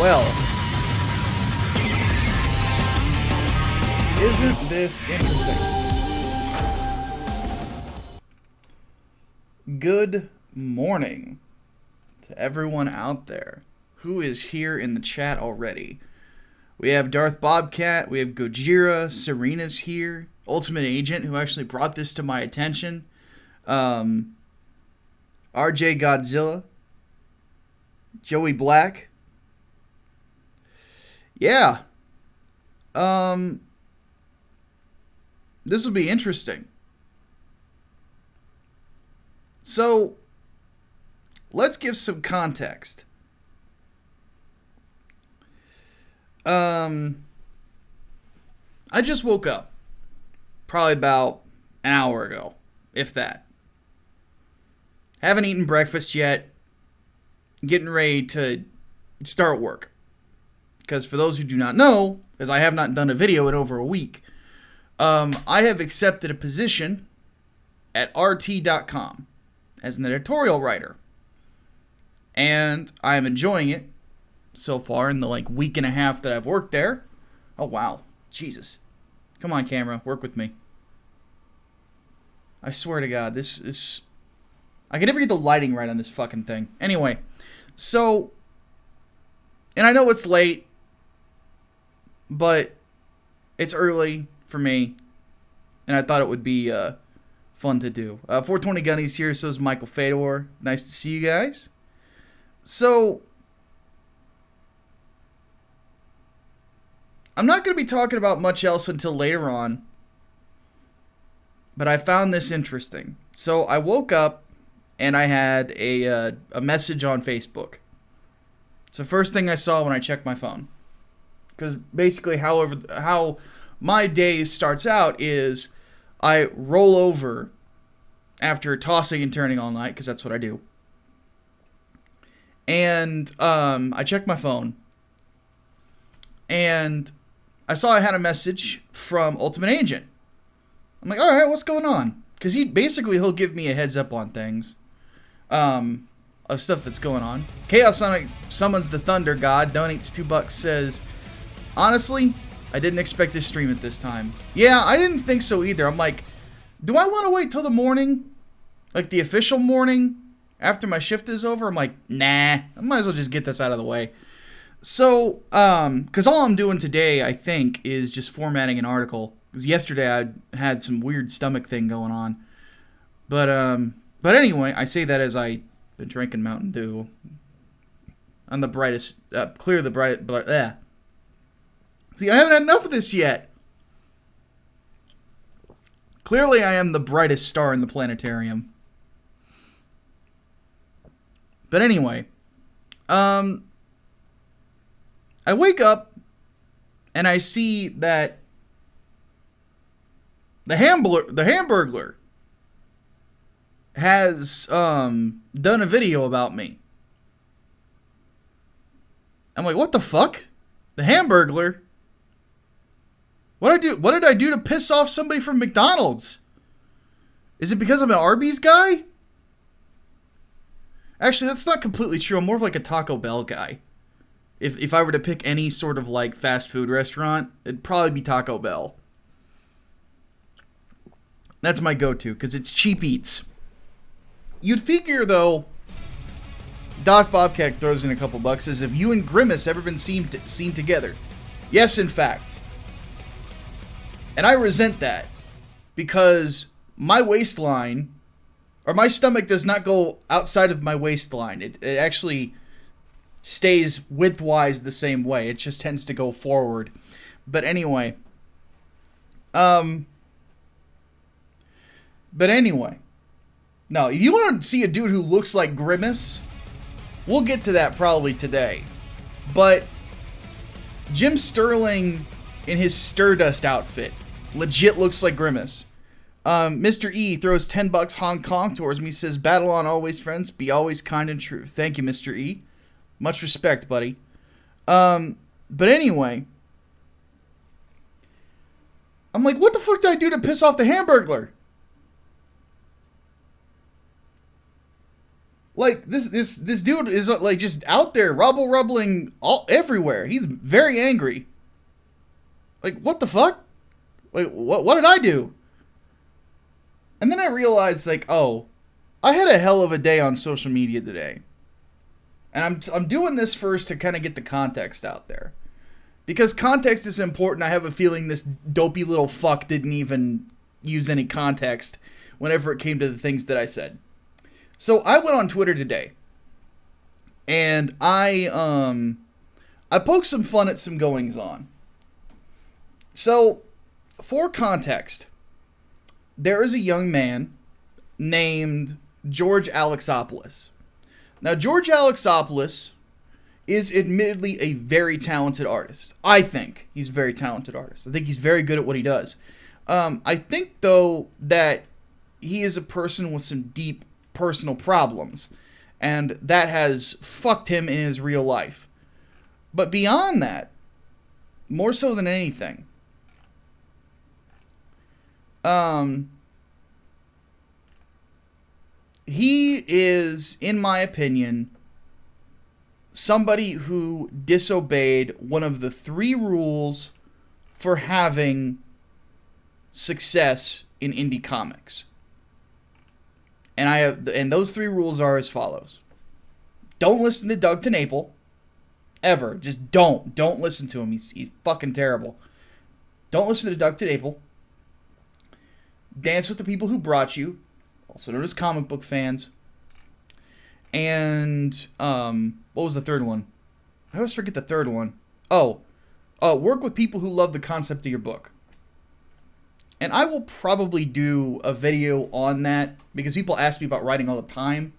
Well, isn't this interesting? Good morning to everyone out there who is here in the chat already. We have Darth Bobcat, we have Gojira, Serena's here, Ultimate Agent, who actually brought this to my attention, RJ Godzilla, Joey Black. Yeah. This will be interesting. So, let's give some context. I just woke up. Probably about an hour ago, if that. Haven't eaten breakfast yet. Getting ready to start work. Because for those who do not know, as I have not done a video in over a week, I have accepted a position at RT.com as an editorial writer. And I am enjoying it so far in the week and a half that I've worked there. Oh, wow. Jesus. Come on, camera. Work with me. I swear to God, this is... I can never get the lighting right on this fucking thing. Anyway, so... And I know it's late, but it's early for me, and I thought it would be fun to do. 420 Gunny's here, so is Michael Fedor. Nice to see you guys. So... I'm not going to be talking about much else until later on, but I found this interesting. So I woke up and I had a message on Facebook. It's the first thing I saw when I checked my phone. Because basically how my day starts out is I roll over after tossing and turning all night, because that's what I do. And I checked my phone. And I saw I had a message from Ultimate Agent. I'm like, alright, what's going on? Because he'll give me a heads up on things. Of stuff that's going on. Chaos Sonic summons the Thunder God, donates $2, says, honestly, I didn't expect to stream it this time. Yeah, I didn't think so either. I'm like, do I want to wait till the morning? Like the official morning? After my shift is over? I'm like, nah, I might as well just get this out of the way. So, because all I'm doing today, I think, is just formatting an article. Because yesterday I had some weird stomach thing going on. But anyway, I say that as I've been drinking Mountain Dew. I'm the brightest, See, I haven't had enough of this yet. Clearly I am the brightest star in the planetarium. But anyway, I wake up and I see that the Hamburglar has done a video about me. I'm like, what the fuck? The Hamburglar? What did I do to piss off somebody from McDonald's? Is it because I'm an Arby's guy? Actually, that's not completely true. I'm more of like a Taco Bell guy. If I were to pick any sort of fast food restaurant, it'd probably be Taco Bell. That's my go-to, because it's cheap eats. You'd figure, though, Darth Bobcat throws in a couple bucks, as if you and Grimace ever been seen together. Yes, in fact. And I resent that, because my waistline, or my stomach does not go outside of my waistline. It actually stays widthwise the same way. It just tends to go forward. But anyway. No, if you want to see a dude who looks like Grimace, we'll get to that probably today. But Jim Sterling in his Stardust outfit legit looks like Grimace. Mr. E throws $10 Hong Kong towards me, says, battle on always, friends. Be always kind and true. Thank you, Mr. E. Much respect, buddy. But anyway, I'm like, what the fuck did I do to piss off the Hamburglar? Like this dude is like just out there rubbling all everywhere. He's very angry. Like, what the fuck? Like, what did I do? And then I realized, like, oh, I had a hell of a day on social media today. And I'm doing this first to kind of get the context out there. Because context is important. I have a feeling this dopey little fuck didn't even use any context whenever it came to the things that I said. So I went on Twitter today. And I poked some fun at some goings on. So, for context, there is a young man named George Alexopoulos. Now, George Alexopoulos is admittedly a very talented artist. I think he's a very talented artist. I think he's very good at what he does. I think, though, that he is a person with some deep personal problems, and that has fucked him in his real life. But beyond that, more so than anything, he is, in my opinion, somebody who disobeyed one of the 3 rules for having success in indie comics. And those 3 rules are as follows. Don't listen to Doug TenNapel. Ever. Just don't. Don't listen to him. He's fucking terrible. Don't listen to Doug TenNapel. Dance with the people who brought you, also known as comic book fans. And, what was the third one? I always forget the third one. Work with people who love the concept of your book. And I will probably do a video on that, because people ask me about writing all the time.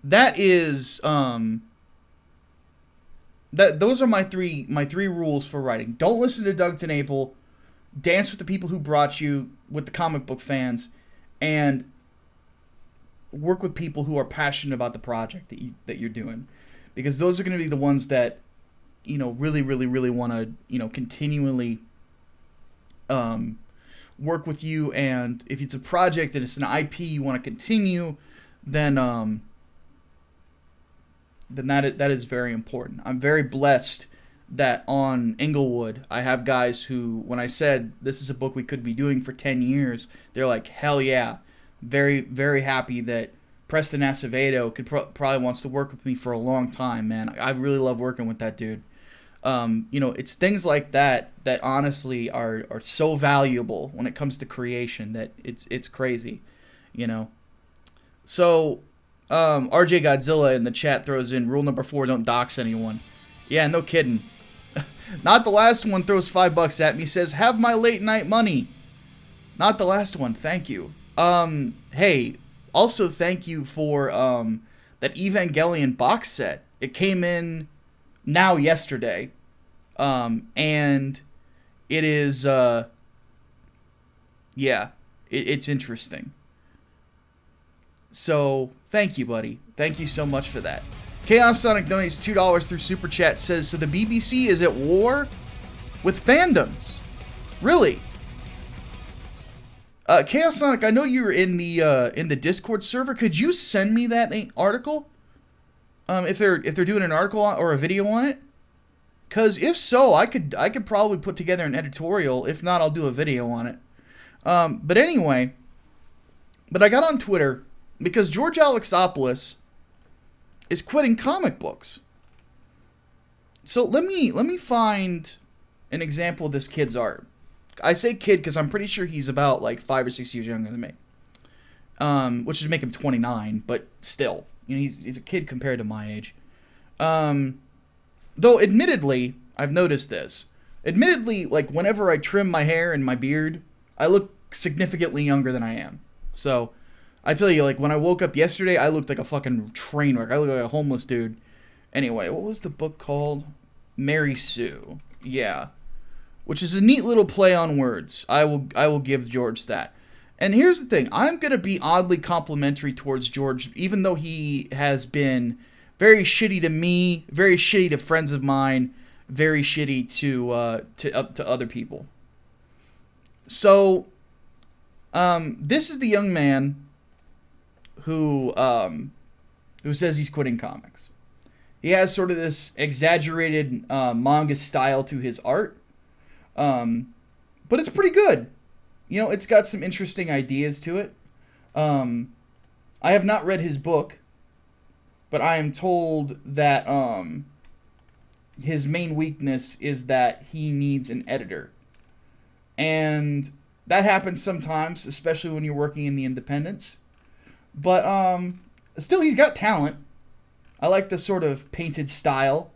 That is, those are my three rules for writing. Don't listen to Doug TenNapel. Dance with the people who brought you, with the comic book fans, and work with people who are passionate about the project that you're doing, because those are going to be the ones that, you know, really, really, really want to, you know, continually work with you. And if it's a project and it's an IP you want to continue, then that is very important. I'm very blessed that on Englewood, I have guys who, when I said this is a book we could be doing for 10 years, they're like, hell yeah. Very, very happy that Preston Acevedo probably wants to work with me for a long time, man. I really love working with that dude. You know, it's things like that honestly are so valuable when it comes to creation that it's crazy, you know. So, RJ Godzilla in the chat throws in rule number 4, don't dox anyone. Yeah, no kidding. Not the last one throws $5 at me, says, have my late night money. Not the last one, thank you. Hey, also thank you for that Evangelion box set. It came in yesterday. And it is it's interesting. So, thank you, buddy. Thank you so much for that. Chaos Sonic donates $2 through Super Chat, says, so the BBC is at war with fandoms. Really? Chaos Sonic, I know you're in the Discord server. Could you send me that article? If they're doing an article or a video on it? Cause if so, I could probably put together an editorial. If not, I'll do a video on it. But anyway, I got on Twitter because George Alexopoulos is quitting comic books. So let me find an example of this kid's art. I say kid because I'm pretty sure he's about like 5 or 6 years younger than me. Which would make him 29, but still, you know, he's a kid compared to my age. Though admittedly, I've noticed this. Admittedly, like whenever I trim my hair and my beard, I look significantly younger than I am. So, I tell you, like when I woke up yesterday, I looked like a fucking train wreck. I looked like a homeless dude. Anyway, what was the book called? Mary Sue. Yeah. Which is a neat little play on words. I will give George that. And here's the thing. I'm going to be oddly complimentary towards George, even though he has been very shitty to me, very shitty to friends of mine, very shitty to other people. So, this is the young man who who says he's quitting comics. He has sort of this exaggerated manga style to his art, but it's pretty good. You know, it's got some interesting ideas to it. I have not read his book, but I am told that his main weakness is that he needs an editor. And that happens sometimes, especially when you're working in the independents. But still, he's got talent. I like the sort of painted style.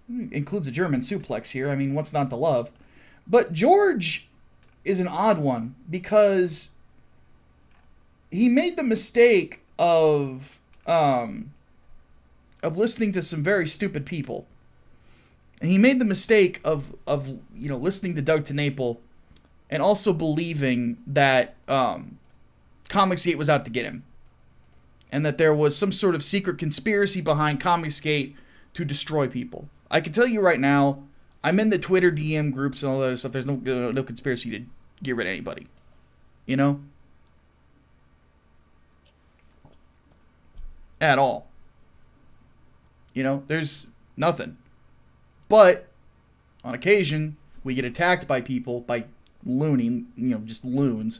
Includes a German suplex here. I mean, what's not to love? But George is an odd one because he made the mistake of listening to some very stupid people. And he made the mistake of listening to Doug TenNapel and also believing that Comicsgate was out to get him. And that there was some sort of secret conspiracy behind Comicsgate to destroy people. I can tell you right now, I'm in the Twitter DM groups and all that other stuff. There's no conspiracy to get rid of anybody. You know? At all. You know, there's nothing. But, on occasion, we get attacked by people, by just loons,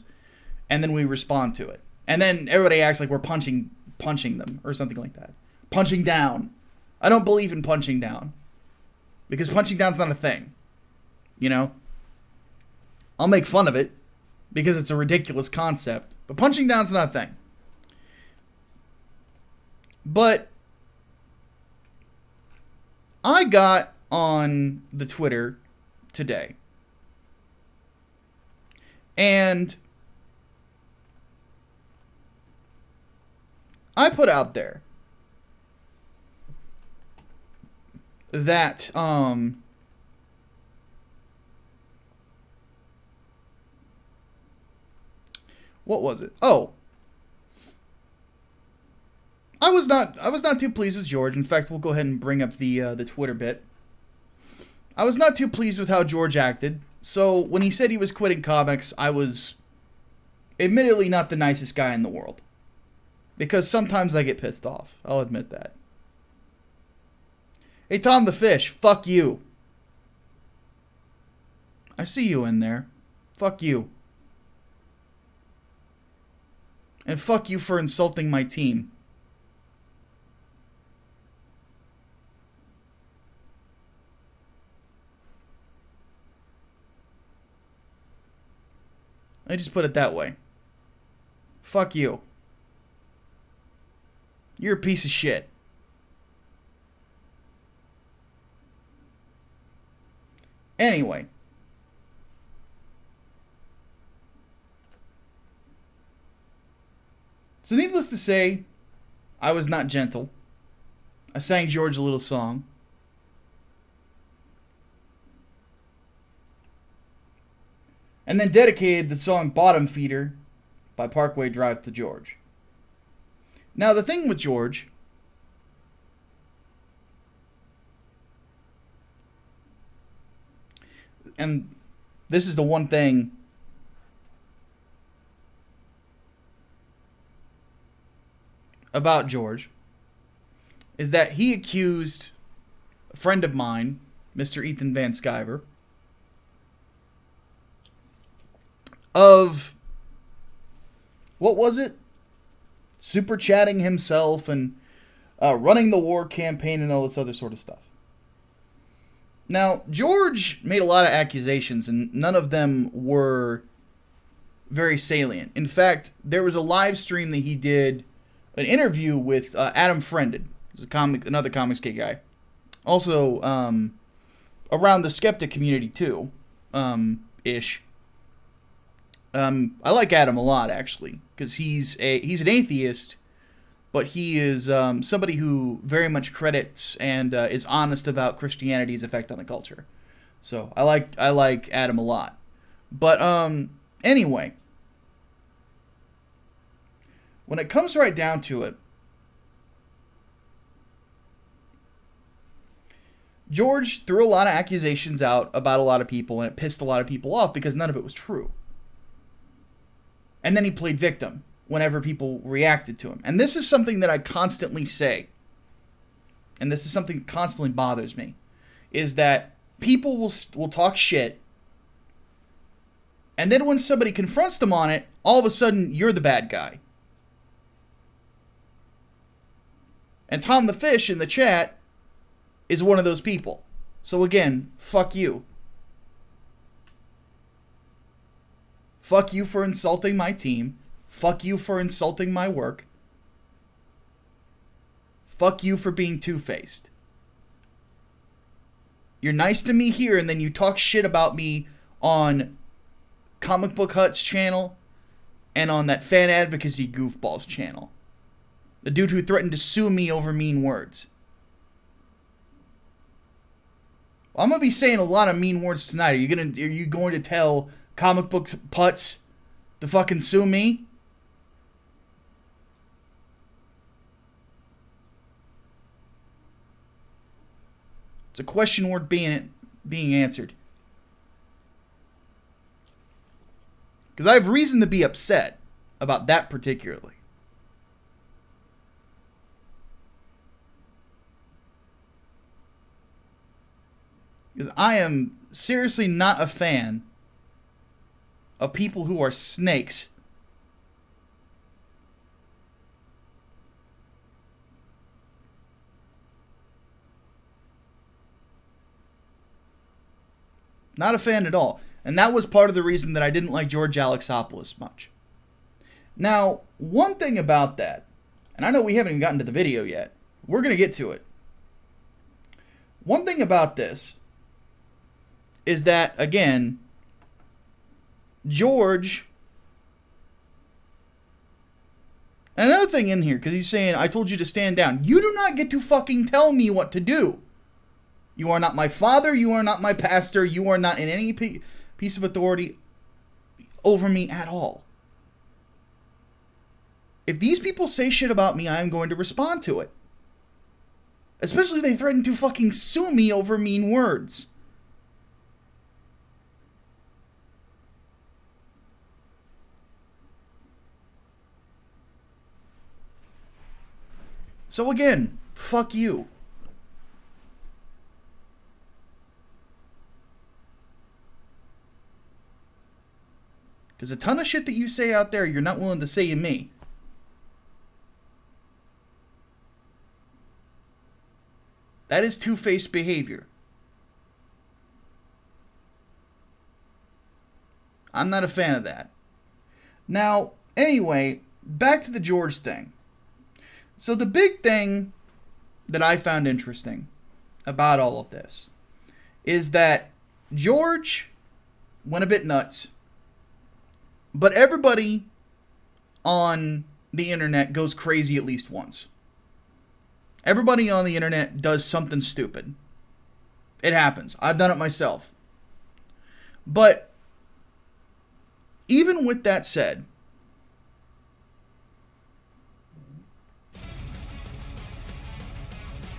and then we respond to it. And then everybody acts like we're punching them, or something like that. Punching down. I don't believe in punching down. Because punching down's not a thing. You know? I'll make fun of it, because it's a ridiculous concept. But punching down's not a thing. But I got on the Twitter today, and I put out there that what was it? Oh, I was not too pleased with George. In fact, we'll go ahead and bring up the Twitter bit. I was not too pleased with how George acted. So when he said he was quitting comics, I was admittedly not the nicest guy in the world. Because sometimes I get pissed off. I'll admit that. Hey, Tom the Fish, fuck you. I see you in there. Fuck you. And fuck you for insulting my team. I just put it that way. Fuck you. You're a piece of shit. Anyway. So needless to say, I was not gentle. I sang George a little song. And then dedicated the song Bottom Feeder by Parkway Drive to George. Now, the thing with George and this is the one thing about George, is that he accused a friend of mine, Mr. Ethan Van Sciver, of, what was it? Super chatting himself and running the war campaign and all this other sort of stuff. Now, George made a lot of accusations, and none of them were very salient. In fact, there was a live stream that he did, an interview with Adam Friended, who's another Comicsgate guy. Also, around the skeptic community too, ish. I like Adam a lot, actually, because he's an atheist, but he is somebody who very much credits and is honest about Christianity's effect on the culture. So I like Adam a lot. But anyway, when it comes right down to it, George threw a lot of accusations out about a lot of people, and it pissed a lot of people off because none of it was true. And then he played victim whenever people reacted to him. And this is something that I constantly say, and this is something that constantly bothers me, is that people will talk shit, and then when somebody confronts them on it, all of a sudden, you're the bad guy. And Tom the Fish in the chat is one of those people. So again, fuck you. Fuck you for insulting my team. Fuck you for insulting my work. Fuck you for being two-faced. You're nice to me here, and then you talk shit about me on Comic Book Hut's channel and on that fan advocacy goofball's channel. The dude who threatened to sue me over mean words. Well, I'm going to be saying a lot of mean words tonight. Are you going to tell Comic Book Putz to fucking sue me? It's a question worth being answered. Because I have reason to be upset about that particularly. Because I am seriously not a fan of people who are snakes. Not a fan at all. And that was part of the reason that I didn't like George Alexopoulos much. Now, one thing about that, and I know we haven't even gotten to the video yet. We're going to get to it. One thing about this is that, again, George... And another thing in here, because he's saying, I told you to stand down. You do not get to fucking tell me what to do. You are not my father. You are not my pastor. You are not in any piece of authority over me at all. If these people say shit about me, I am going to respond to it. Especially if they threaten to fucking sue me over mean words. So again, fuck you. Because a ton of shit that you say out there, you're not willing to say in me. That is two-faced behavior. I'm not a fan of that. Now, anyway, back to the George thing. So the big thing that I found interesting about all of this is that George went a bit nuts. But everybody on the internet goes crazy at least once. Everybody on the internet does something stupid. It happens. I've done it myself. But even with that said,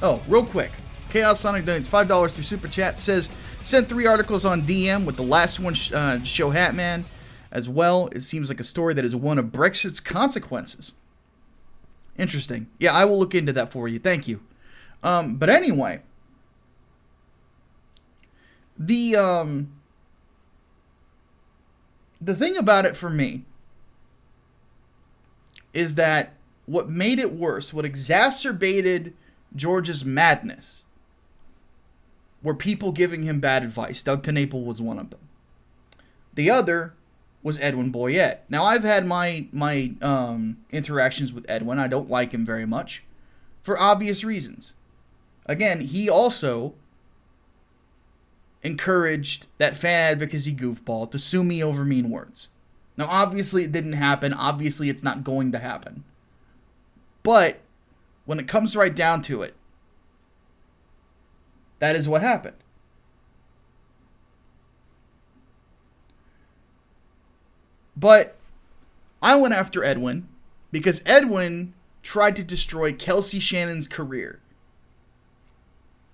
oh, real quick. Chaos Sonic donates $5 through Super Chat. Says, sent 3 articles on DM with the last one to show Hatman. As well, it seems like a story that is one of Brexit's consequences. Interesting. Yeah, I will look into that for you. Thank you. But anyway, the thing about it for me is that what made it worse, what exacerbated George's madness, were people giving him bad advice. Doug TenNapel was one of them. The other was Edwin Boyette. Now, I've had my interactions with Edwin. I don't like him very much for obvious reasons. Again, he also encouraged that fan advocacy goofball to sue me over mean words. Now, obviously, it didn't happen. Obviously, it's not going to happen. But when it comes right down to it, that is what happened. But I went after Edwin because Edwin tried to destroy Kelsey Shannon's career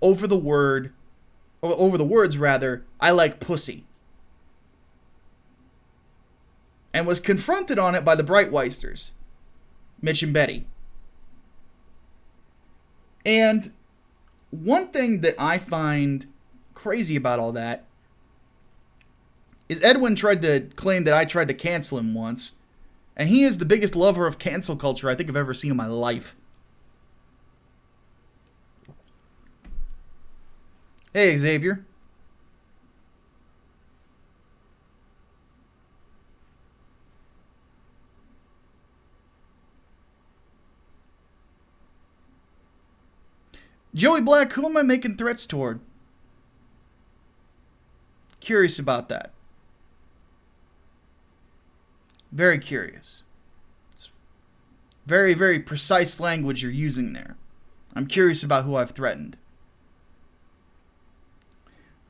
over the words, I like pussy. And was confronted on it by the Brightweisters. Mitch and Betty. And one thing that I find crazy about all that is Edwin tried to claim that I tried to cancel him once. And he is the biggest lover of cancel culture I think I've ever seen in my life. Hey, Xavier. Joey Black, who am I making threats toward? Curious about that. Very curious. It's very, very precise language you're using there. I'm curious about who I've threatened.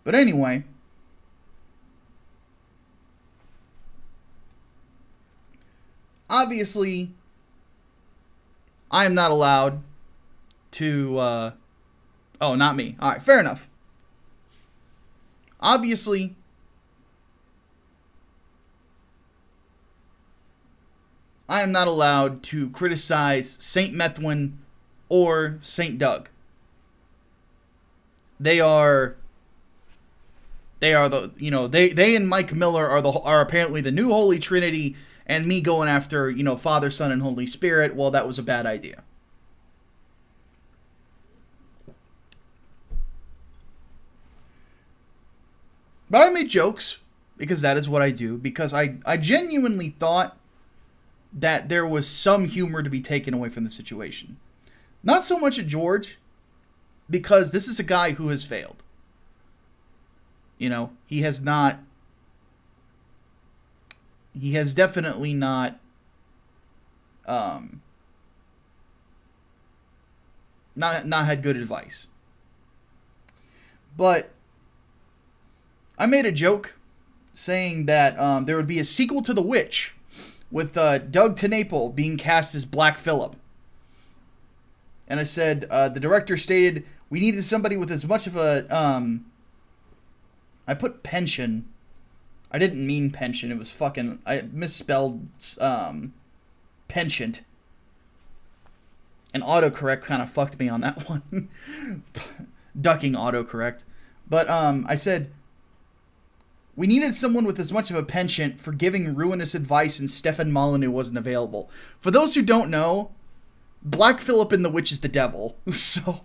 But anyway, obviously, I am not allowed to, oh, not me. All right, fair enough. Obviously, I am not allowed to criticize Saint Methuen or Saint Doug. They are the, you know, they and Mike Miller are apparently the new Holy Trinity, and me going after, you know, Father, Son, and Holy Spirit, well, that was a bad idea. But I made jokes, because that is what I do, because I genuinely thought that there was some humor to be taken away from the situation. Not so much at George, because this is a guy who has failed. You know, he has definitely not had good advice. But I made a joke saying that there would be a sequel to The Witch with Doug TenNapel being cast as Black Phillip. And I said, the director stated, we needed somebody with as much of a, I put pension. I didn't mean pension. It was fucking, I misspelled penchant. And autocorrect kind of fucked me on that one. Ducking autocorrect. But I said, we needed someone with as much of a penchant for giving ruinous advice, and Stefan Molyneux wasn't available. For those who don't know, Black Phillip in The Witch is the devil. So,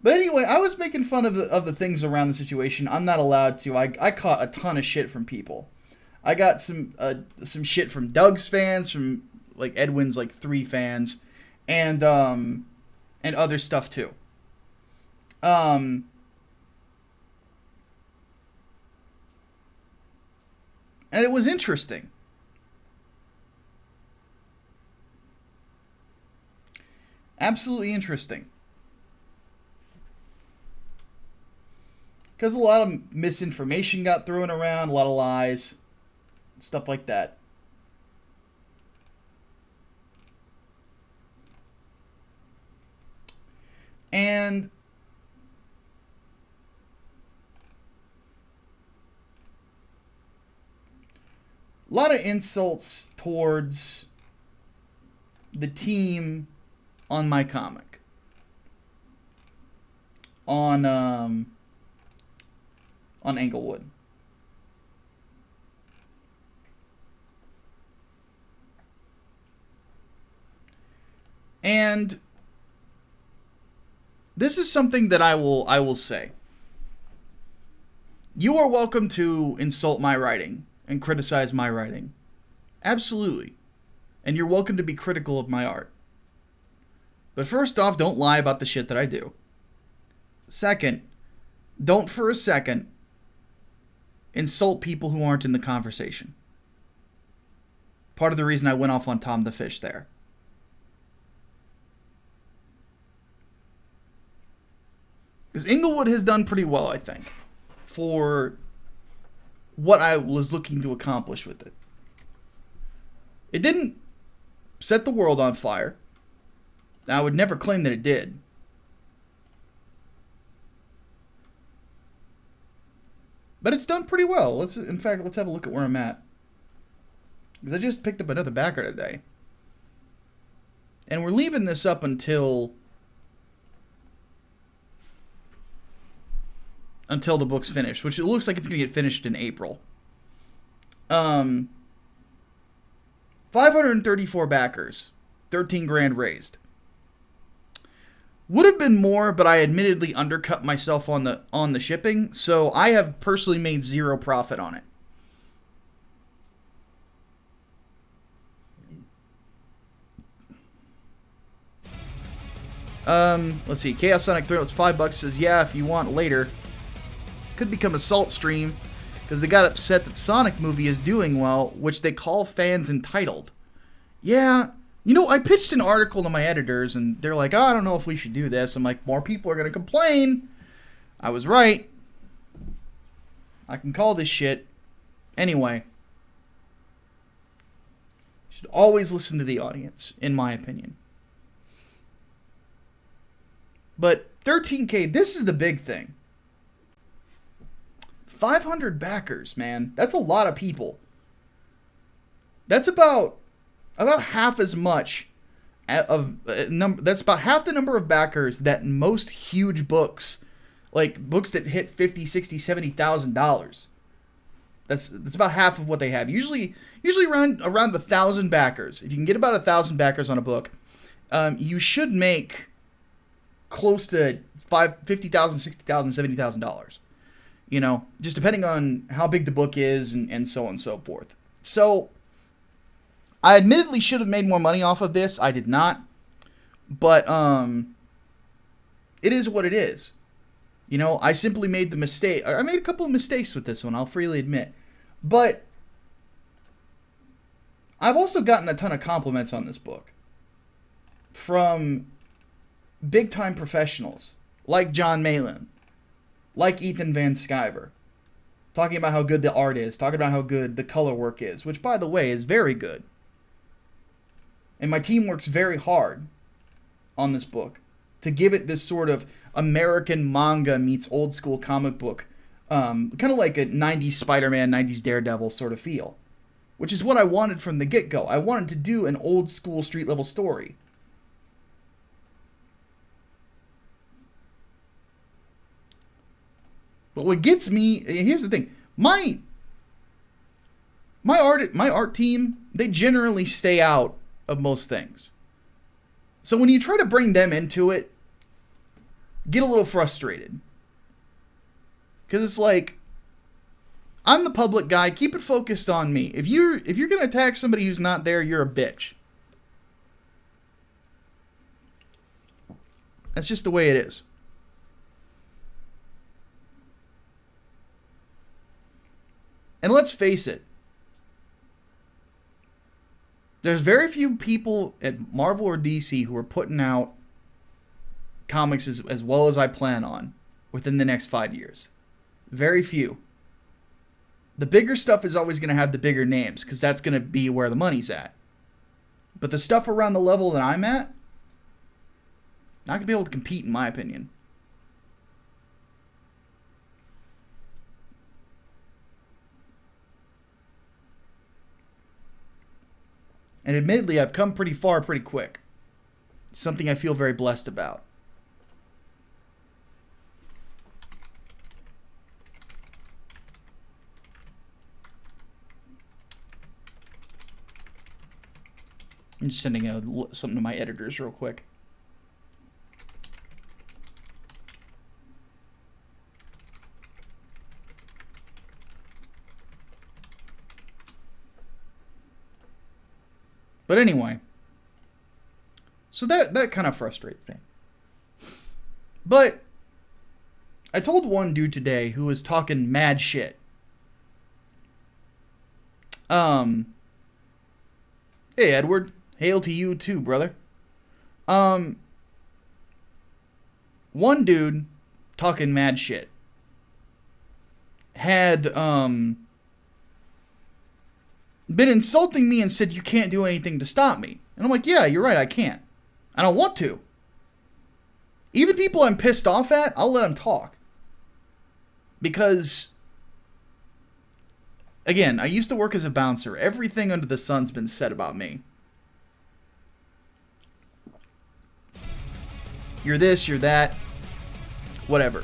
but anyway, I was making fun of the things around the situation. I'm not allowed to. I caught a ton of shit from people. I got some shit from Doug's fans, from like Edwin's like 3 fans, and other stuff too. And it was interesting. Absolutely interesting. Because a lot of misinformation got thrown around, a lot of lies, stuff like that. And a lot of insults towards the team on my comic. On Englewood. And this is something that I will say. You are welcome to insult my writing and criticize my writing. Absolutely. And you're welcome to be critical of my art. But first off, don't lie about the shit that I do. Second, don't for a second insult people who aren't in the conversation. Part of the reason I went off on Tom the Fish there. Because Englewood has done pretty well, I think, for what I was looking to accomplish with it. It didn't set the world on fire. Now, I would never claim that it did. But it's done pretty well. Let's have a look at where I'm at. Because I just picked up another backer today. And we're leaving this up until the book's finished, which it looks like it's going to get finished in April. 534 backers, 13 grand raised. Would have been more, but I admittedly undercut myself on the shipping, so I have personally made zero profit on it. Let's see. Chaos Sonic Throws $5 says, yeah, if you want later. Could become a salt stream because they got upset that Sonic movie is doing well, which they call fans entitled. Yeah, you know, I pitched an article to my editors and they're like, oh, I don't know if we should do this. I'm like, more people are going to complain. I was right. I can call this shit. Anyway. You should always listen to the audience, in my opinion. But 13K, this is the big thing. 500 backers, man. That's a lot of people. That's about half as much of that's about half the number of backers that most huge books, like books that hit $50,000, $60,000, $70,000. That's about half of what they have. Usually around 1,000 backers. If you can get about 1,000 backers on a book, you should make close to $50,000, $60,000, $70,000. You know, just depending on how big the book is and so on and so forth. So, I admittedly should have made more money off of this. I did not. But, it is what it is. You know, I simply made the mistake. I made a couple of mistakes with this one, I'll freely admit. But, I've also gotten a ton of compliments on this book. From big-time professionals, like John Malin. Like Ethan Van Sciver, talking about how good the art is, talking about how good the color work is, which, by the way, is very good. And my team works very hard on this book to give it this sort of American manga meets old school comic book, kind of like a 90s Spider-Man, 90s Daredevil sort of feel, which is what I wanted from the get-go. I wanted to do an old school street-level story. But what gets me, here's the thing, my art team, they generally stay out of most things. So when you try to bring them into it, get a little frustrated. Because it's like, I'm the public guy, keep it focused on me. If you're going to attack somebody who's not there, you're a bitch. That's just the way it is. And let's face it, there's very few people at Marvel or DC who are putting out comics as well as I plan on within the next 5 years. Very few. The bigger stuff is always going to have the bigger names because that's going to be where the money's at. But the stuff around the level that I'm at, not going to be able to compete, in my opinion. And admittedly, I've come pretty far pretty quick. Something I feel very blessed about. I'm just sending something to my editors real quick. But anyway, so that kind of frustrates me. But I told one dude today who was talking mad shit. Hey Edward, hail to you too, brother. One dude talking mad shit had been insulting me and said, you can't do anything to stop me. And I'm like, yeah, you're right, I can't. I don't want to. Even people I'm pissed off at, I'll let them talk. Because, again, I used to work as a bouncer. Everything under the sun's been said about me. You're this, you're that. Whatever.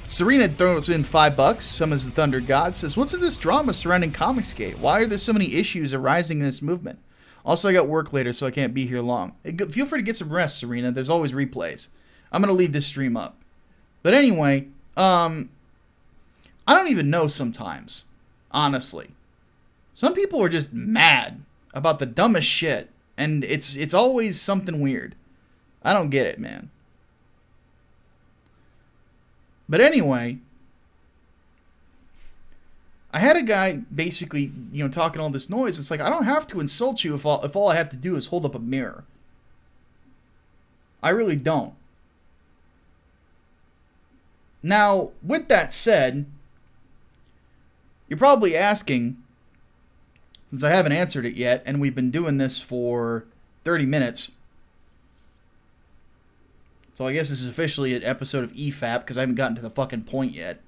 Serena throws in $5. Summons the Thunder God. Says, what's with this drama surrounding Comicsgate? Why are there so many issues arising in this movement? Also, I got work later, so I can't be here long. Hey, feel free to get some rest, Serena. There's always replays. I'm going to leave this stream up. But anyway, I don't even know sometimes, honestly. Some people are just mad about the dumbest shit, and it's always something weird. I don't get it, man. But anyway, I had a guy basically, talking all this noise. It's like, I don't have to insult you if all I have to do is hold up a mirror. I really don't. Now, with that said, you're probably asking, since I haven't answered it yet, and we've been doing this for 30 minutes, so I guess this is officially an episode of EFAP, because I haven't gotten to the fucking point yet.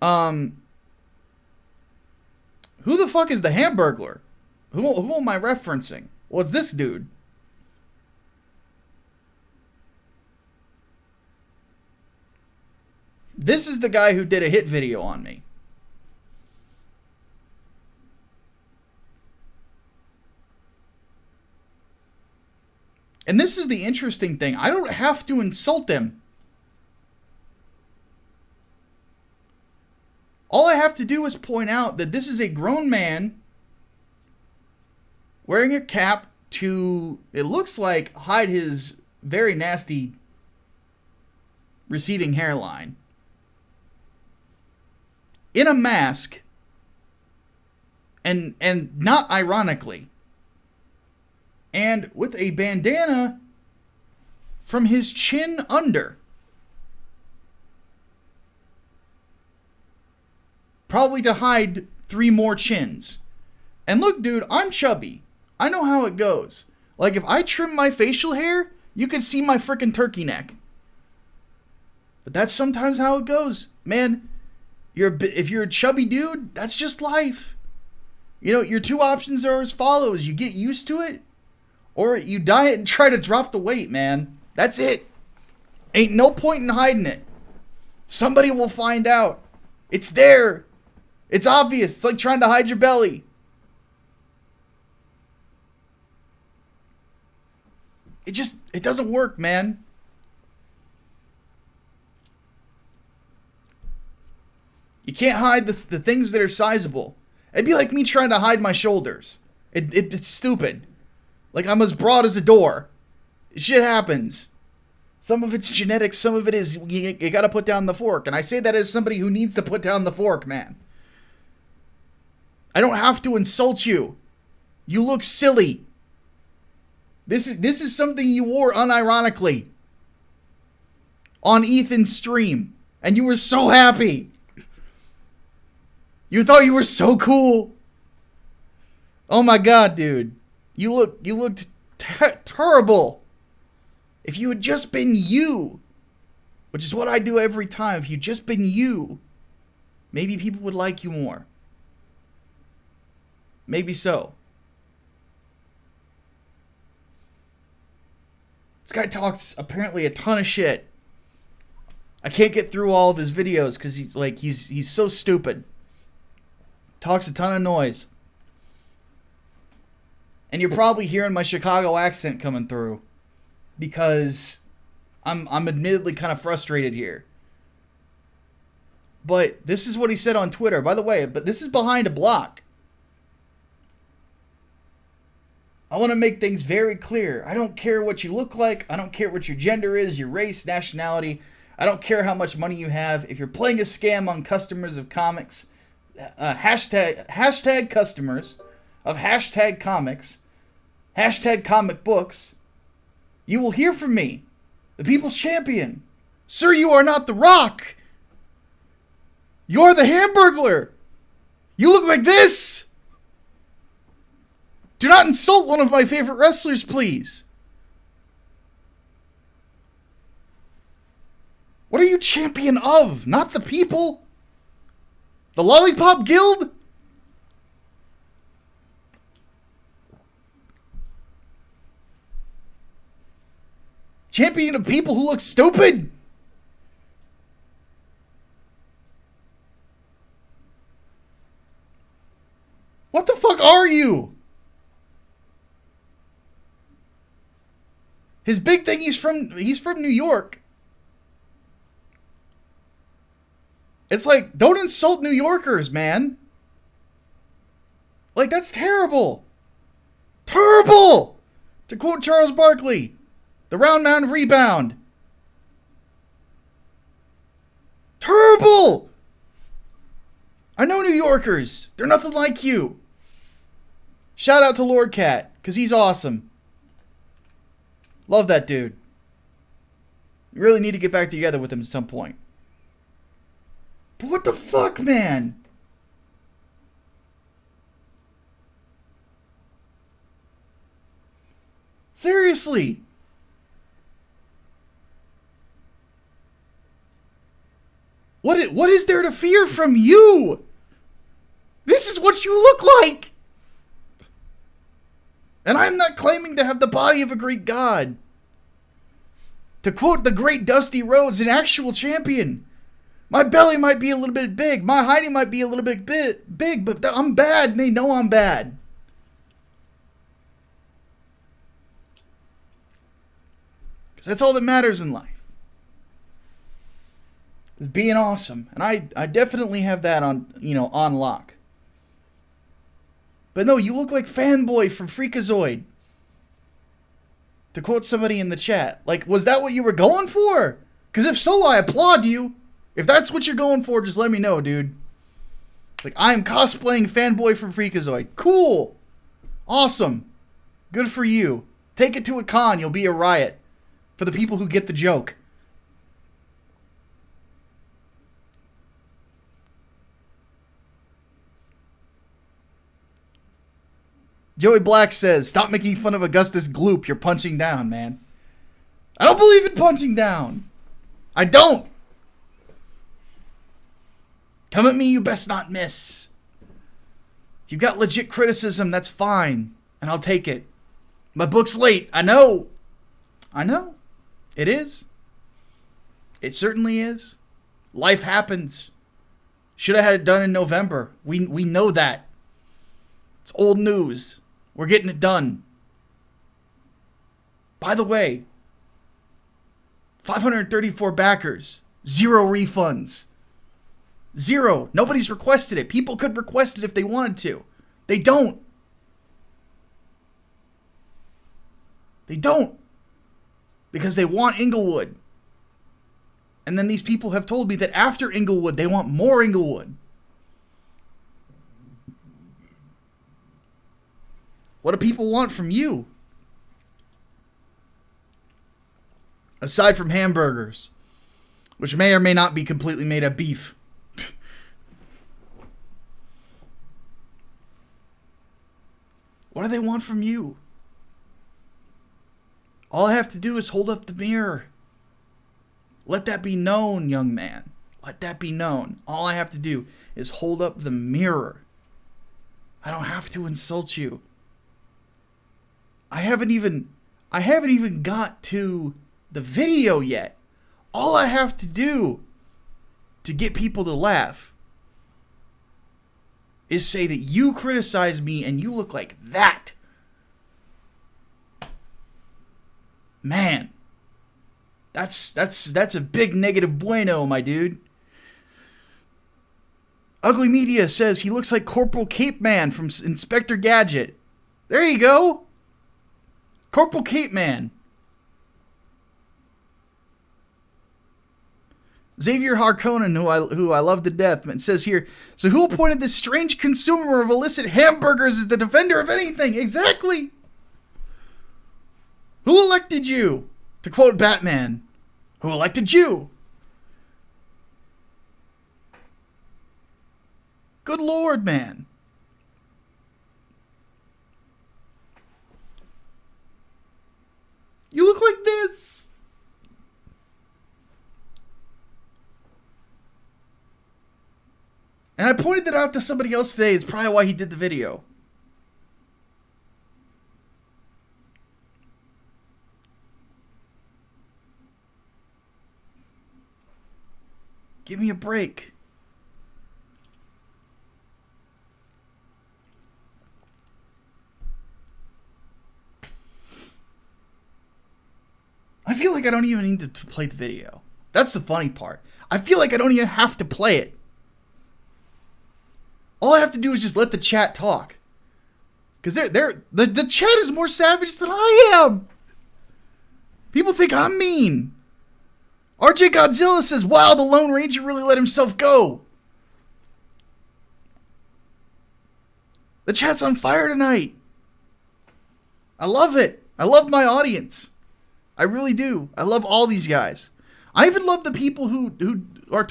Who the fuck is the Hamburglar? Who am I referencing? Well, it's this dude. This is the guy who did a hit video on me. And this is the interesting thing. I don't have to insult him. All I have to do is point out that this is a grown man wearing a cap to, it looks like, hide his very nasty receding hairline. In a mask, and not ironically, and with a bandana from his chin under. Probably to hide 3 more chins. And look, dude, I'm chubby. I know how it goes. Like, if I trim my facial hair, you can see my frickin' turkey neck. But that's sometimes how it goes. Man, if you're a chubby dude, that's just life. Your 2 options are as follows. You get used to it, or you diet and try to drop the weight, man. That's it. Ain't no point in hiding it. Somebody will find out. It's there. It's obvious. It's like trying to hide your belly. It doesn't work, man. You can't hide the things that are sizable. It'd be like me trying to hide my shoulders. It's stupid. Like, I'm as broad as a door. Shit happens. Some of it's genetics, some of it is you gotta put down the fork. And I say that as somebody who needs to put down the fork, man. I don't have to insult you. You look silly. This is something you wore unironically on Ethan's stream, and you were so happy. You thought you were so cool. Oh my god, dude. You looked terrible. If you had just been you, which is what I do every time, if you'd just been you, maybe people would like you more. Maybe so. This guy talks apparently a ton of shit. I can't get through all of his videos because he's so stupid. Talks a ton of noise. And you're probably hearing my Chicago accent coming through, because I'm admittedly kind of frustrated here. But this is what he said on Twitter. By the way, but this is behind a block. I want to make things very clear. I don't care what you look like. I don't care what your gender is, your race, nationality. I don't care how much money you have. If you're playing a scam on customers of comics, hashtag customers of hashtag comics, hashtag comic books, you will hear from me, the people's champion. Sir, you are not The Rock. You're the Hamburglar. You look like this. Do not insult one of my favorite wrestlers, please. What are you champion of? Not the people? The Lollipop Guild? Champion of people who look stupid. What the fuck are you? His big thing, he's from New York. It's like, don't insult New Yorkers, man. Like, that's terrible. Terrible! To quote Charles Barkley, the round mound rebound. Terrible! I know New Yorkers. They're nothing like you. Shout out to Lord Cat, because he's awesome. Love that dude. You really need to get back together with him at some point. But what the fuck, man? Seriously. What is there to fear from you? This is what you look like. And I'm not claiming to have the body of a Greek god. To quote the great Dusty Rhodes, an actual champion. My belly might be a little bit big. My height might be a little bit big, but I'm bad, and they know I'm bad. Because that's all that matters in life. Is being awesome. And I definitely have that on, on lock. But no, you look like Fanboy from Freakazoid. To quote somebody in the chat. Like, was that what you were going for? Because if so, I applaud you. If that's what you're going for, just let me know, dude. Like, I'm cosplaying Fanboy from Freakazoid. Cool. Awesome. Good for you. Take it to a con. You'll be a riot. For the people who get the joke. Joey Black says, stop making fun of Augustus Gloop. You're punching down, man. I don't believe in punching down. I don't. Come at me, you best not miss. You've got legit criticism, that's fine. And I'll take it. My book's late. I know. I know. It is. It certainly is. Life happens. Should have had it done in November. We know that. It's old news. We're getting it done. By the way, 534 backers. 0 refunds. 0. Nobody's requested it. People could request it if they wanted to. They don't. They don't. Because they want Englewood. And then these people have told me that after Englewood, they want more Englewood. What do people want from you? Aside from hamburgers, which may or may not be completely made of beef. What do they want from you? All I have to do is hold up the mirror. Let that be known, young man. Let that be known. All I have to do is hold up the mirror. I don't have to insult you. I haven't even got to the video yet. All I have to do to get people to laugh is say that you criticize me and you look like that. Man, that's a big negative bueno, my dude. Ugly Media says he looks like Corporal Cape Man from Inspector Gadget. There you go. Corporal Cape Man. Xavier Harkonnen, who I love to death, says here, so who appointed this strange consumer of illicit hamburgers as the defender of anything? Exactly. Who elected you? To quote Batman, who elected you? Good Lord, man. You look like this. And I pointed that out to somebody else today. It's probably why he did the video. Give me a break. I feel like I don't even need to play the video. That's the funny part. I feel like I don't even have to play it. All I have to do is just let the chat talk. Because the chat is more savage than I am. People think I'm mean. RJ Godzilla says, wow, the Lone Ranger really let himself go. The chat's on fire tonight. I love it. I love my audience. I really do. I love all these guys. I even love the people who are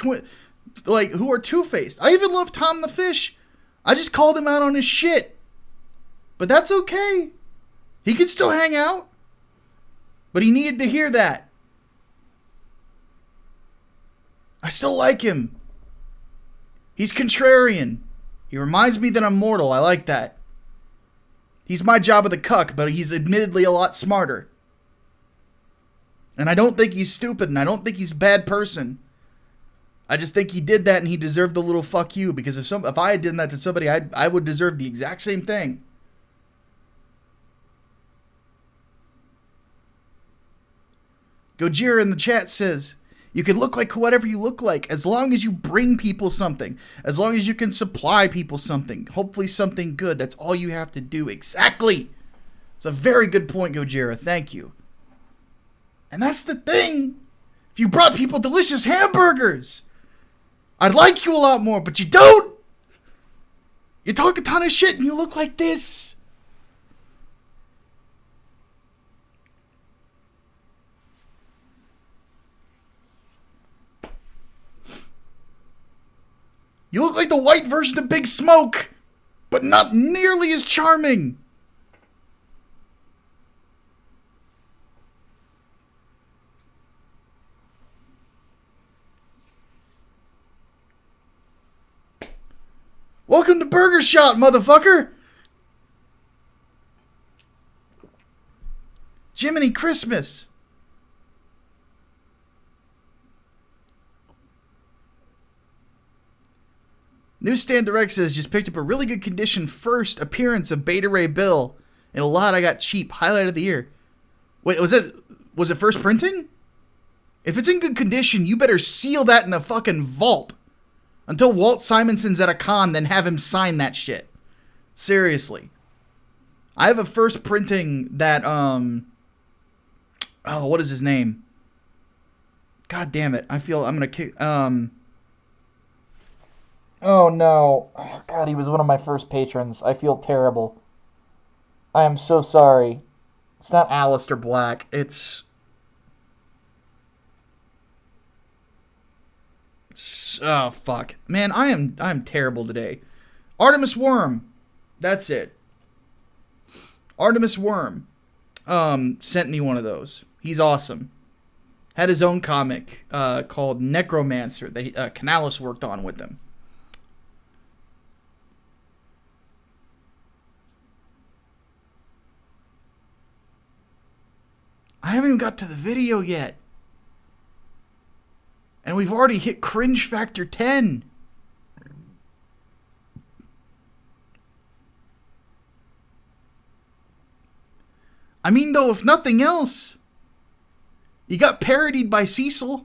who are two-faced. I even love Tom the Fish. I just called him out on his shit. But that's okay. He can still hang out. But he needed to hear that. I still like him. He's contrarian. He reminds me that I'm mortal. I like that. He's my Jabba the Cuck, but he's admittedly a lot smarter. And I don't think he's stupid, and I don't think he's a bad person. I just think he did that and he deserved a little fuck you, because if I had done that to somebody, I would deserve the exact same thing. Gojira in the chat says, you can look like whatever you look like as long as you bring people something. As long as you can supply people something. Hopefully something good. That's all you have to do. Exactly. It's a very good point, Gojira. Thank you. And that's the thing. If you brought people delicious hamburgers, I'd like you a lot more, but you don't. You talk a ton of shit and you look like this. You look like the white version of Big Smoke, but not nearly as charming. Welcome to Burger Shot, motherfucker. Jiminy Christmas. Newsstand Direct says, just picked up a really good condition first appearance of Beta Ray Bill. And a lot I got cheap. Highlight of the year. Wait, was it first printing? If it's in good condition, you better seal that in a fucking vault. Until Walt Simonson's at a con, then have him sign that shit. Seriously. I have a first printing that, what is his name? God damn it. I feel I'm gonna kick, Oh no. Oh, God, he was one of my first patrons. I feel terrible. I am so sorry. It's not Alistair Black. It's oh fuck. Man, I'm terrible today. Artemis Worm. That's it. Artemis Worm sent me one of those. He's awesome. Had his own comic called Necromancer that Canales worked on with him. I haven't even got to the video yet. And we've already hit cringe factor 10. I mean, though, if nothing else, you got parodied by Cecil.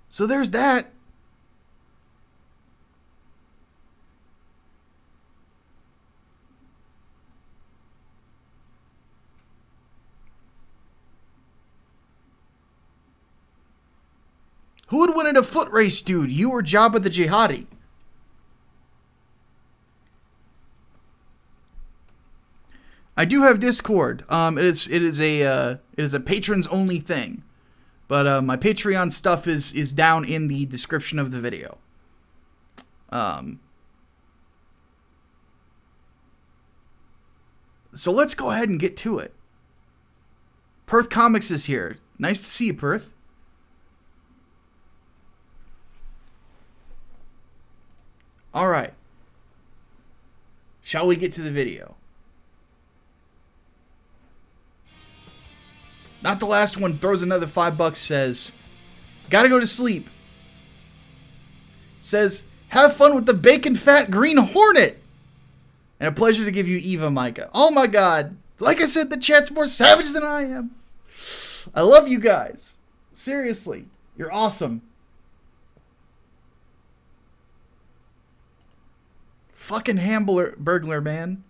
So there's that. Who would win in a foot race, dude? You or Jabba the Jihadi? I do have Discord. It is a patrons only thing, but my Patreon stuff is down in the description of the video. So let's go ahead and get to it. Perth Comics is here. Nice to see you, Perth. All right. Shall we get to the video? Not the last one. Throws another $5. Says, gotta go to sleep. says, have fun with the bacon fat green hornet. And a pleasure to give you Eva, Micah. Oh my God. Like I said, the chat's more savage than I am. I love you guys. Seriously. You're awesome. Fucking Hamburglar, man.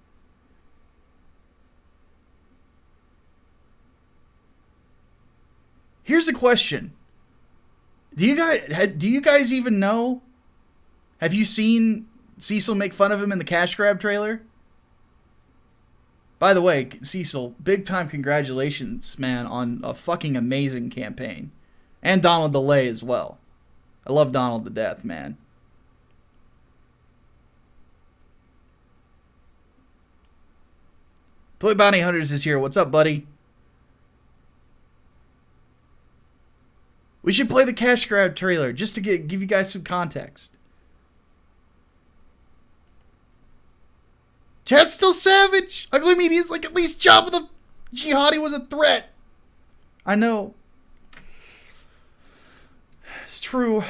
Here's a question. Do you guys even know? Have you seen Cecil make fun of him in the cash grab trailer? By the way, Cecil, big time congratulations, man, on a fucking amazing campaign. And Donald DeLay as well. I love Donald to death, man. Toy Bounty Hunters is here. What's up, buddy? We should play the cash grab trailer just to give you guys some context. Chat's still savage. Ugly Media's like, at least Jabba the Jihadi was a threat. I know. It's true.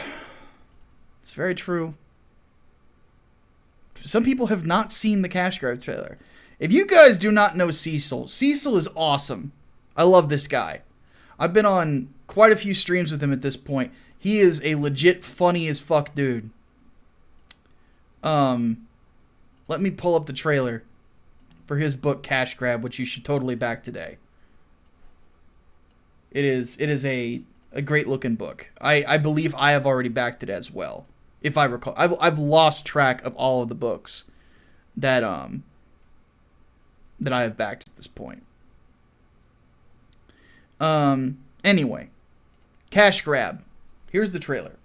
It's very true. Some people have not seen the cash grab trailer. If you guys do not know Cecil, Cecil is awesome. I love this guy. I've been on quite a few streams with him at this point. He is a legit funny as fuck dude. Let me pull up the trailer for his book Cash Grab, which you should totally back today. It is a great looking book. I believe I have already backed it as well, if I recall. I've lost track of all of the books that I have backed at this point. Anyway, Cash Grab. Here's the trailer.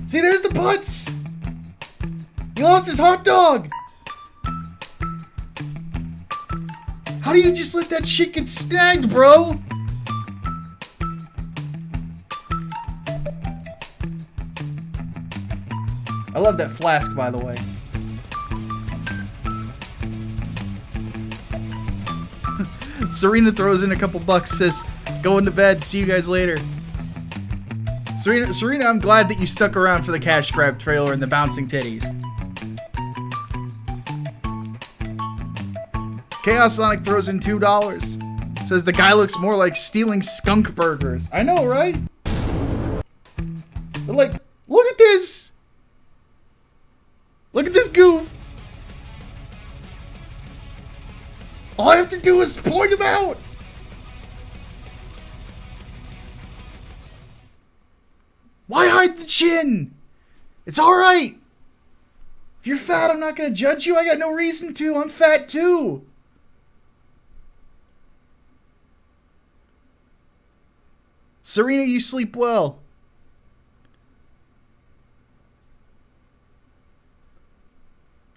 See, there's the butts! He lost his hot dog! How do you just let that shit get snagged, bro? I love that flask, by the way. Serena throws in a couple bucks, says, going to bed, see you guys later. Serena, I'm glad that you stuck around for the cash grab trailer and the bouncing titties. Chaos Sonic throws in $2. Says the guy looks more like stealing skunk burgers. I know, right? But like, look at this! Look at this goof! All I have to do is point him out! Why hide the chin? It's alright! If you're fat, I'm not gonna judge you. I got no reason to. I'm fat too. Serena, you sleep well.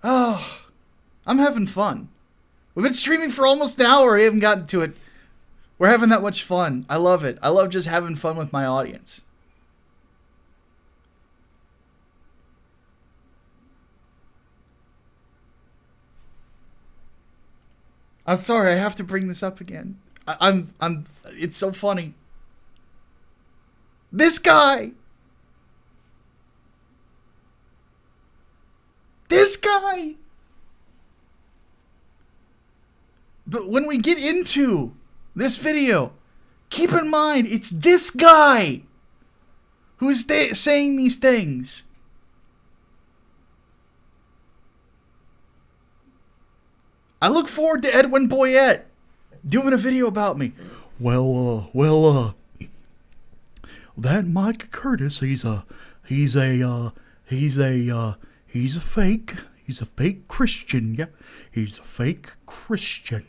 Oh, I'm having fun. We've been streaming for almost an hour. We haven't gotten to it. We're having that much fun. I love it. I love just having fun with my audience. I'm sorry, I have to bring this up again. It's so funny. This guy! This guy! But when we get into this video, keep in mind, it's this guy who's saying these things. I look forward to Edwin Boyette doing a video about me. That Mike Curtis, he's a fake Christian. Yeah, he's a fake Christian.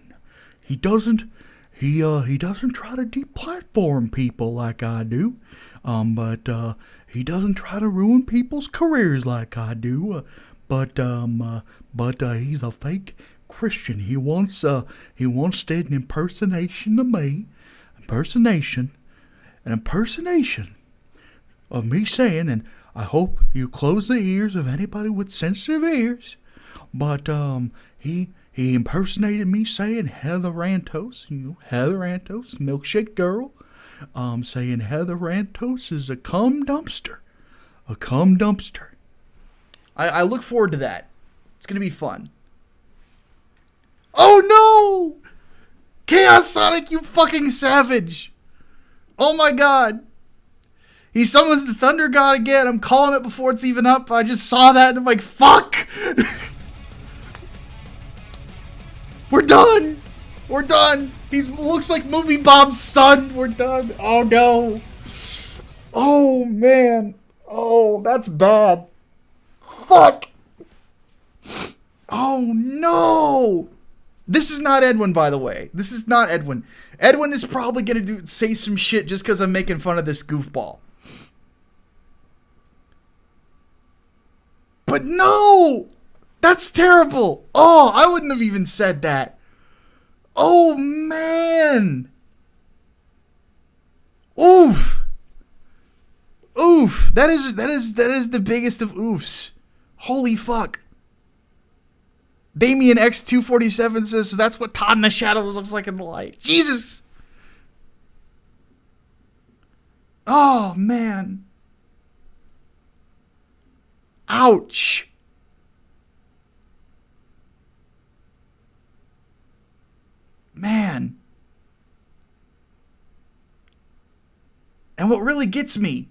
He doesn't try to deplatform people like I do. But he doesn't try to ruin people's careers like I do. But he's a fake Christian. He once did an impersonation of me. An impersonation of me saying, and I hope you close the ears of anybody with sensitive ears, but he He impersonated me saying Heather Rantos, Heather Rantos, milkshake girl, saying Heather Rantos is a cum dumpster. A cum dumpster. I look forward to that. It's going to be fun. Oh no! Chaos Sonic, you fucking savage! Oh my god. He summons the Thunder God again. I'm calling it before it's even up. I just saw that and I'm like, fuck! We're done! We're done! He looks like Movie Bob's son. We're done. Oh no. Oh man. Oh, that's bad. Fuck! Oh no! This is not Edwin, by the way. This is not Edwin. Edwin is probably gonna say some shit just because I'm making fun of this goofball. But no! That's terrible! Oh, I wouldn't have even said that. Oh, man! Oof! Oof! That is the biggest of oofs. Holy fuck. Damien X247 says, that's what Todd in the Shadows looks like in the light. Jesus! Oh, man. Ouch. Man. And what really gets me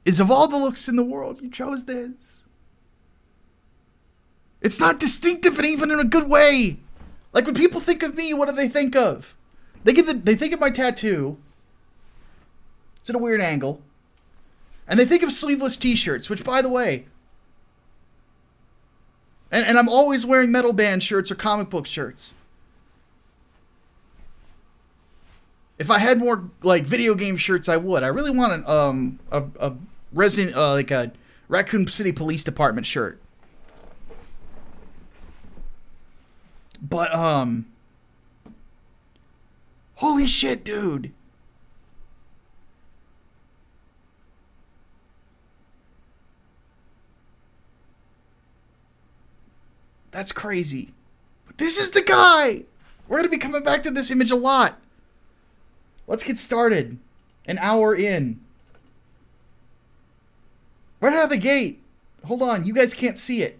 is of all the looks in the world, you chose this. It's not distinctive and even in a good way. Like when people think of me, what do they think of? They think of my tattoo. It's at a weird angle. And they think of sleeveless t-shirts, which by the way, and I'm always wearing metal band shirts or comic book shirts. If I had more like video game shirts, I would. I really want a resident like a Raccoon City Police Department shirt. But holy shit, dude. That's crazy. But this is the guy. We're going to be coming back to this image a lot. Let's get started. An hour in. Right out of the gate. Hold on. You guys can't see it.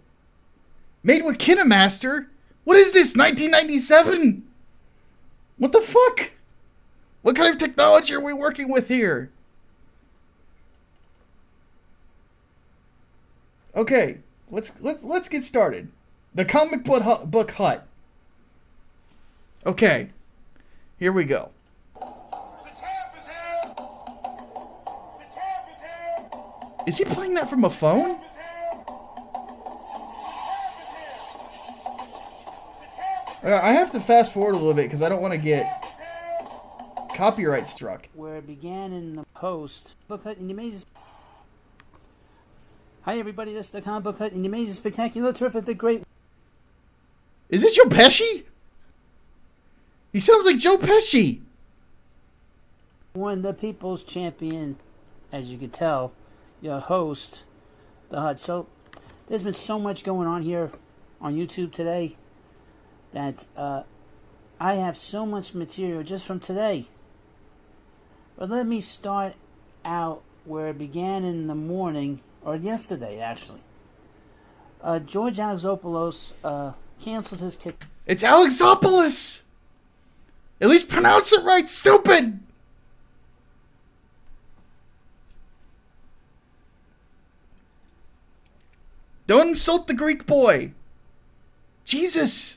Made with KineMaster? What is this? 1997? What the fuck? What kind of technology are we working with here? Okay. Let's get started. The comic book hut. Okay. Here we go. The champ is here. The champ is here. Is he playing that from a phone? I have to fast forward a little bit because I don't want to get copyright struck. Where it began in the post. Book Hut and the Amazing. Hi everybody, this is the Comic Book Hut and the Amazing, Spectacular, Terrific, the Great. Is it Joe Pesci? He sounds like Joe Pesci. One, the People's Champion, as you can tell, your host, the Hut. So, there's been so much going on here on YouTube today that I have so much material just from today. But let me start out where it began in the morning, or yesterday actually. George Alexopoulos canceled his kick. It's Alexopoulos! At least pronounce it right, stupid! Don't insult the Greek boy! Jesus!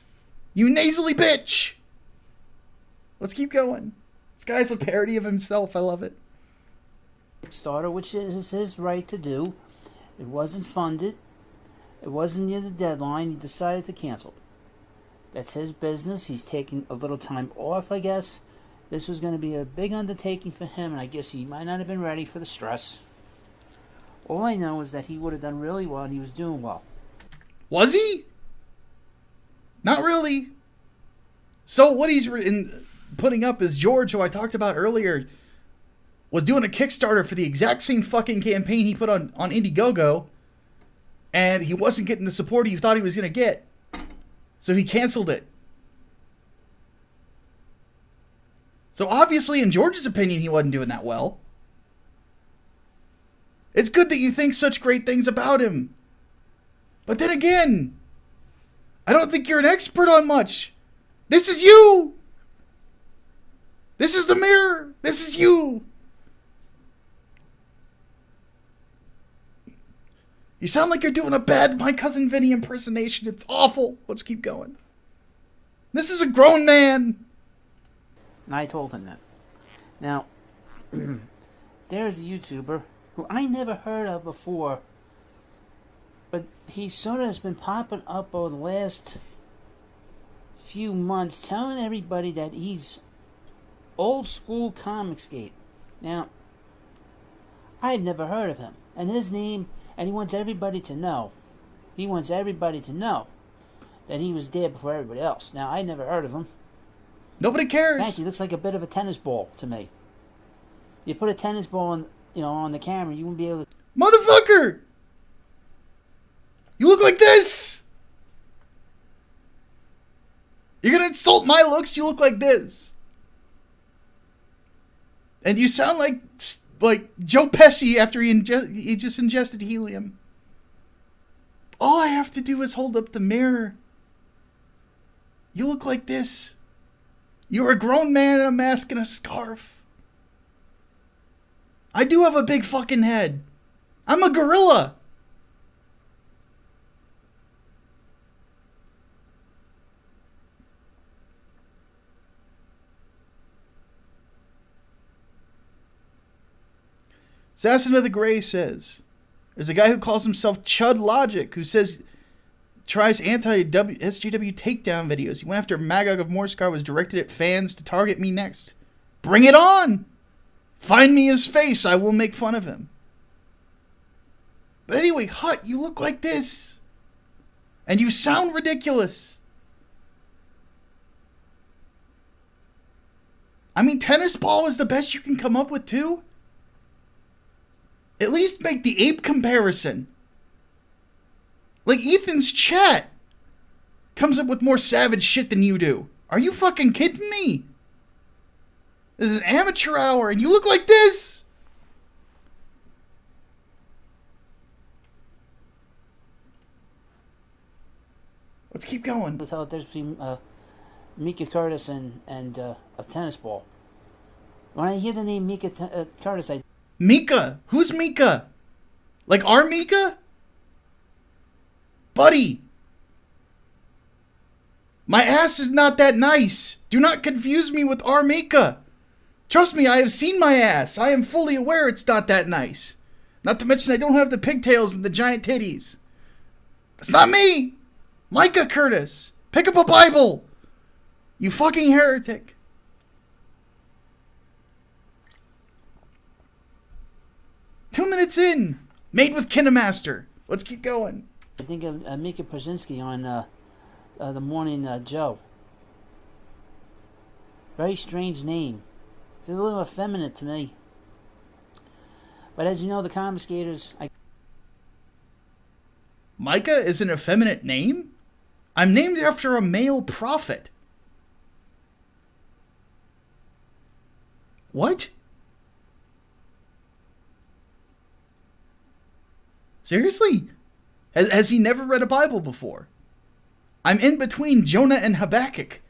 You nasally bitch! Let's keep going. This guy's a parody of himself. I love it. Kickstarter, which is his right to do. It wasn't funded. It wasn't near the deadline. He decided to cancel. That's his business. He's taking a little time off, I guess. This was going to be a big undertaking for him, and I guess he might not have been ready for the stress. All I know is that he would have done really well, and he was doing well. Was he? Not really. So what he's putting up is George, who I talked about earlier, was doing a Kickstarter for the exact same fucking campaign he put on Indiegogo, and he wasn't getting the support he thought he was going to get. So he canceled it. So obviously, in George's opinion, he wasn't doing that well. It's good that you think such great things about him. But then again, I don't think you're an expert on much. This is you. This is the mirror. This is you. You sound like you're doing a bad My Cousin Vinny impersonation. It's awful. Let's keep going. This is a grown man. And I told him that. Now, there's a YouTuber who I never heard of before, but he sort of has been popping up over the last few months, telling everybody that he's old school Comicsgate. Now, I've never heard of him, and his name, and he wants everybody to know. He wants everybody to know that he was there before everybody else. Now, I never heard of him. Nobody cares. He looks like a bit of a tennis ball to me. You put a tennis ball on, on the camera, you wouldn't be able to. Motherfucker! You look like this! You're gonna insult my looks? You look like this. And you sound like Joe Pesci after he just ingested helium. All I have to do is hold up the mirror. You look like this. You're a grown man in a mask and a scarf. I do have a big fucking head. I'm a gorilla. Assassin of the Grey says, there's a guy who calls himself Chud Logic who says tries anti-SJW takedown videos. He went after Magog of Morscar, was directed at fans to target me next. Bring it on! Find me his face, I will make fun of him. But anyway, Hut, you look like this. And you sound ridiculous. I mean, tennis ball is the best you can come up with too? At least make the ape comparison. Like Ethan's chat comes up with more savage shit than you do. Are you fucking kidding me? This is amateur hour and you look like this. Let's keep going. Tell that there's between Micah Curtis and a tennis ball. When I hear the name Micah Curtis, I... Micah? Who's Micah? Like our Micah? Buddy. My ass is not that nice. Do not confuse me with our Micah. Trust me, I have seen my ass. I am fully aware it's not that nice. Not to mention I don't have the pigtails and the giant titties. That's not me. Micah Curtis. Pick up a Bible. You fucking heretic. Two minutes in. Made with Kinemaster. Let's keep going. I think of Mika Brzezinski on the Morning Joe. Very strange name. It's a little effeminate to me. But as you know, the Confiscators... Micah is an effeminate name? I'm named after a male prophet. What? Seriously? Has he never read a Bible before? I'm in between Jonah and Habakkuk.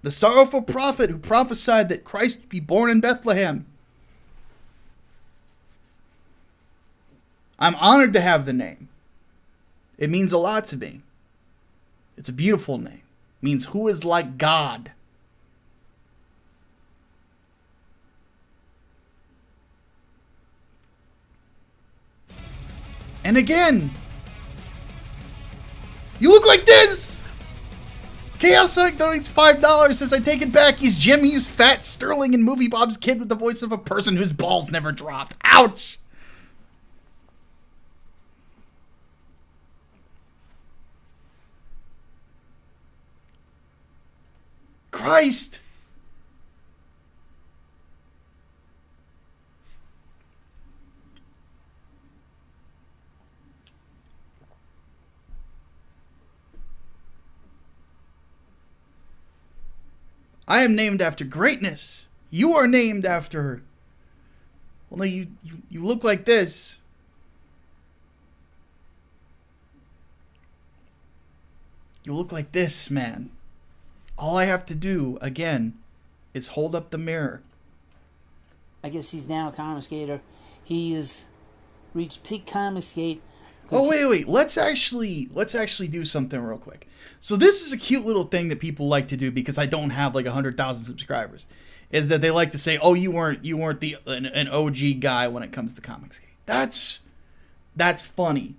The sorrowful prophet who prophesied that Christ would be born in Bethlehem. I'm honored to have the name. It means a lot to me. It's a beautiful name. It means who is like God. And again, you look like this! Chaos Sonic donates $5, says I take it back. He's Jimmy, he's fat, Sterling, and Movie Bob's kid with the voice of a person whose balls never dropped. Ouch! Christ! I am named after greatness. You are named after... Well, no, you look like this. You look like this, man. All I have to do, again, is hold up the mirror. I guess he's now a comic skater. He has reached peak comic skate. Oh, wait. Let's actually do something real quick. So this is a cute little thing that people like to do because I don't have like 100,000 subscribers. Is that they like to say, "Oh, you weren't an OG guy when it comes to comic skate." That's funny.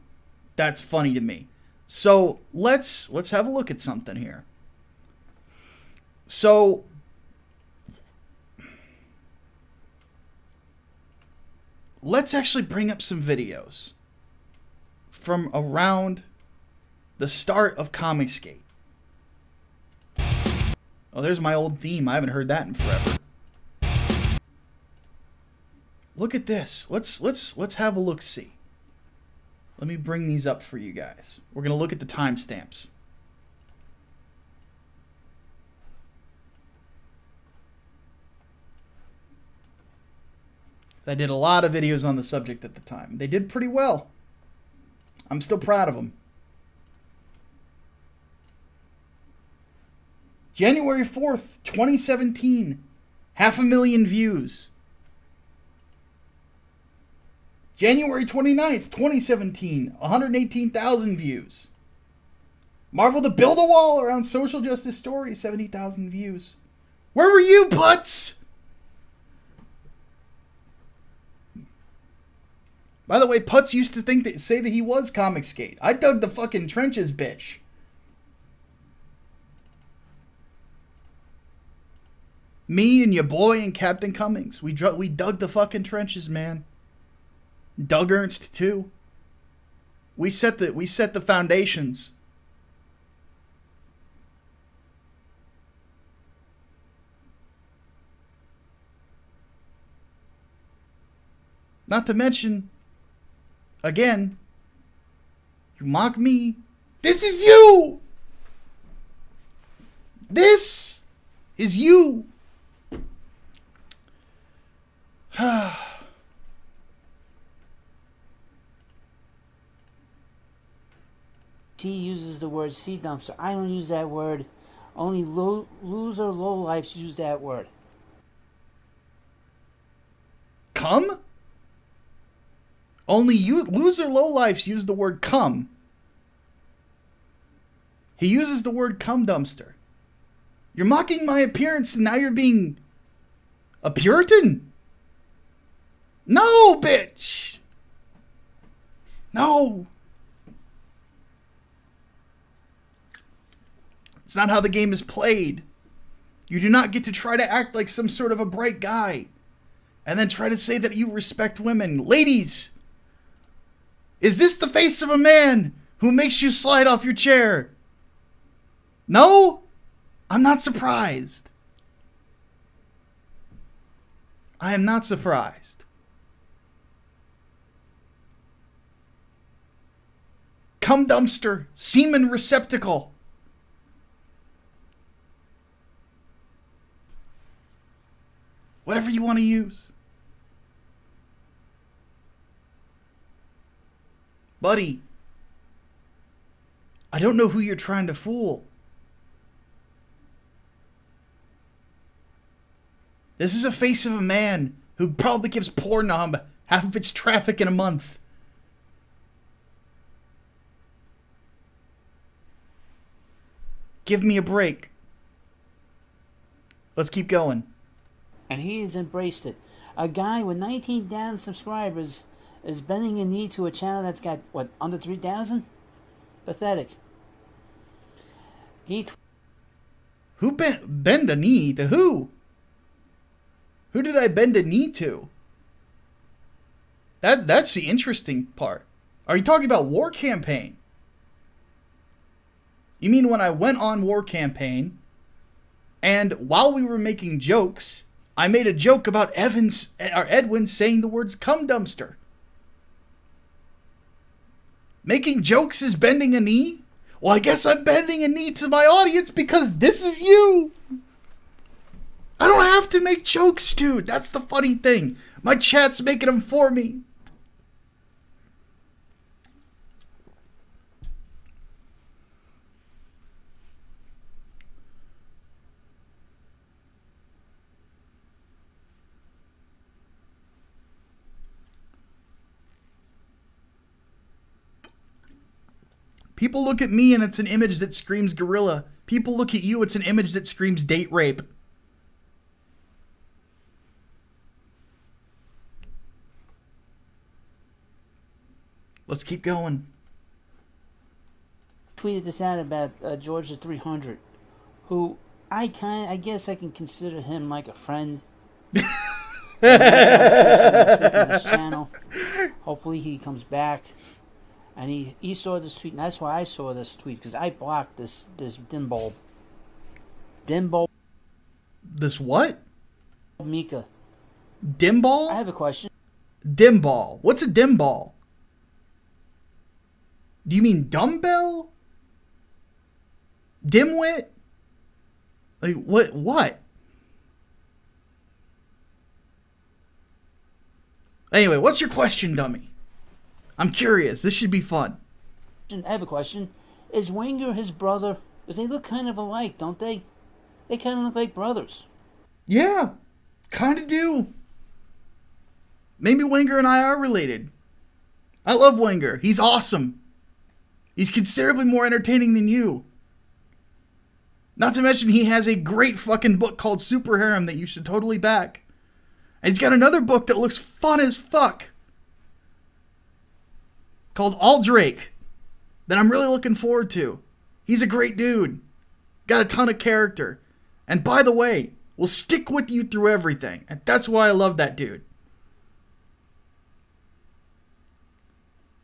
That's funny to me. So let's have a look at something here. So let's actually bring up some videos from around the start of comic skate. Oh, there's my old theme. I haven't heard that in forever. Look at this. Let's have a look-see. Let me bring these up for you guys. We're going to look at the timestamps. I did a lot of videos on the subject at the time. They did pretty well. I'm still proud of them. January 4th, 2017. 500,000 views. January 29th, 2017. 118,000 views. Marvel to build a wall around social justice stories. 70,000 views. Where were you, Putz? By the way, Putz used to say that he was comic skate. I dug the fucking trenches, bitch. Me and your boy and Captain Cummings. We dug the fucking trenches, man. Doug Ernst too. We set the foundations. Not to mention, again, you mock me. This is you. This is you. He uses the word sea dumpster. I don't use that word. Only loser lowlifes use that word. Cum? Only you loser lowlifes use the word cum. He uses the word cum dumpster. You're mocking my appearance and now you're being a Puritan? No, bitch! No! It's not how the game is played. You do not get to try to act like some sort of a bright guy and then try to say that you respect women. Ladies, is this the face of a man who makes you slide off your chair? No? I'm not surprised. I am not surprised. Cum dumpster, semen receptacle. Whatever you want to use. Buddy, I don't know who you're trying to fool. This is a face of a man who probably gives Pornhub half of its traffic in a month. Give me a break. Let's keep going. And he has embraced it. A guy with 19,000 subscribers is bending a knee to a channel that's got, what, under 3,000? Pathetic. Who bend a knee to who? Who did I bend a knee to? That's the interesting part. Are you talking about War Campaign? You mean when I went on War Campaign, and while we were making jokes, I made a joke about Edwin saying the words cum dumpster. Making jokes is bending a knee? Well, I guess I'm bending a knee to my audience because this is you. I don't have to make jokes, dude. That's the funny thing. My chat's making them for me. People look at me and it's an image that screams gorilla. People look at you, it's an image that screams date rape. Let's keep going. Tweeted this out about George the 300, who I guess I can consider him like a friend. On this channel. Hopefully he comes back. And he saw this tweet, and that's why I saw this tweet, because I blocked this Dimball. This what? Micah. Dimball? I have a question. Dimball. What's a dimball? Do you mean dumbbell? Dimwit? Like, what? Anyway, what's your question, dummy? I'm curious. This should be fun. I have a question. Is Wenger his brother? Because they look kind of alike, don't they? They kind of look like brothers. Yeah, kind of do. Maybe Wenger and I are related. I love Wenger. He's awesome. He's considerably more entertaining than you. Not to mention he has a great fucking book called Super Harem that you should totally back. And he's got another book that looks fun as fuck called Aldrake that I'm really looking forward to. He's a great dude. Got a ton of character. And by the way, will stick with you through everything. And that's why I love that dude.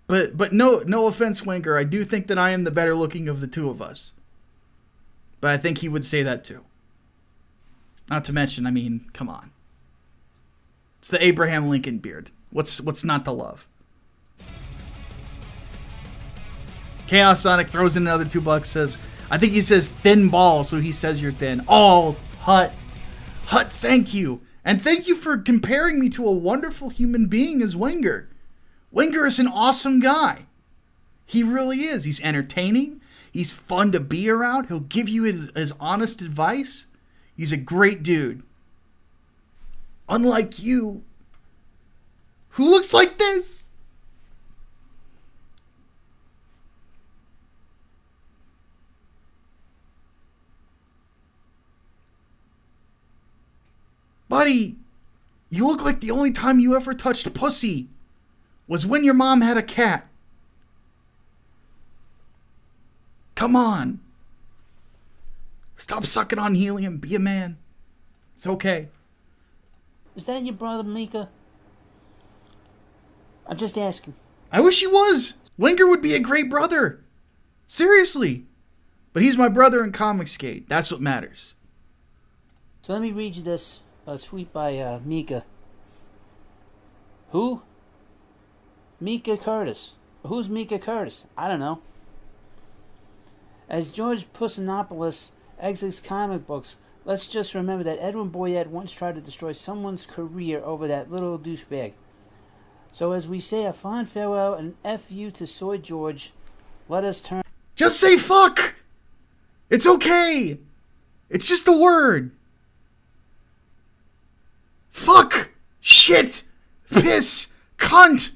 But no offense, Wenger. I do think that I am the better looking of the two of us. But I think he would say that too. Not to mention, I mean, come on. It's the Abraham Lincoln beard. What's not to love? Chaos Sonic throws in another $2, says, I think he says thin ball, so he says you're thin. Oh, Hut, thank you. And thank you for comparing me to a wonderful human being as Wenger. Wenger is an awesome guy. He really is. He's entertaining. He's fun to be around. He'll give you his honest advice. He's a great dude. Unlike you, who looks like this. Buddy, you look like the only time you ever touched pussy was when your mom had a cat. Come on. Stop sucking on helium. Be a man. It's okay. Is that your brother, Micah? I'm just asking. I wish he was. Wenger would be a great brother. Seriously. But he's my brother in Comicsgate. That's what matters. So let me read you this tweet by Micah. Who? Micah Curtis. Who's Micah Curtis? I don't know. As George Pussinopoulos exits comic books, let's just remember that Edwin Boyette once tried to destroy someone's career over that little douchebag. So as we say a fond farewell and F you to Soy George, let us turn... Just say fuck! It's okay! It's just a word. Fuck! Shit! Piss! Cunt!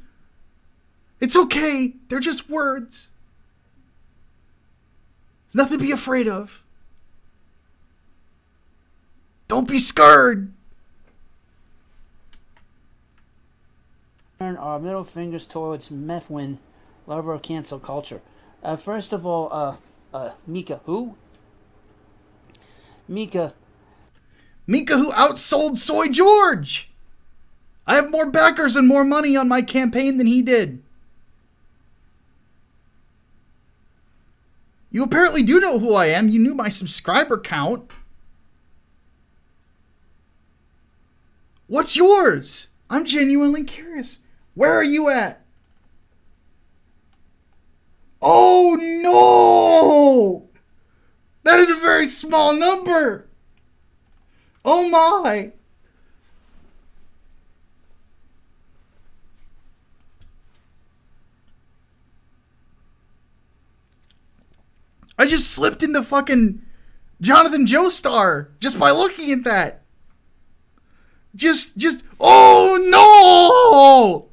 It's okay. They're just words. There's nothing to be afraid of. Don't be scared. Turn our middle fingers towards Methwin, lover of cancel culture. First of all, Micah. Who? Micah who outsold Soy George. I have more backers and more money on my campaign than he did. You apparently do know who I am. You knew my subscriber count. What's yours? I'm genuinely curious. Where are you at? Oh no! That is a very small number. Oh my! I just slipped into fucking Jonathan Joestar just by looking at that. Oh no!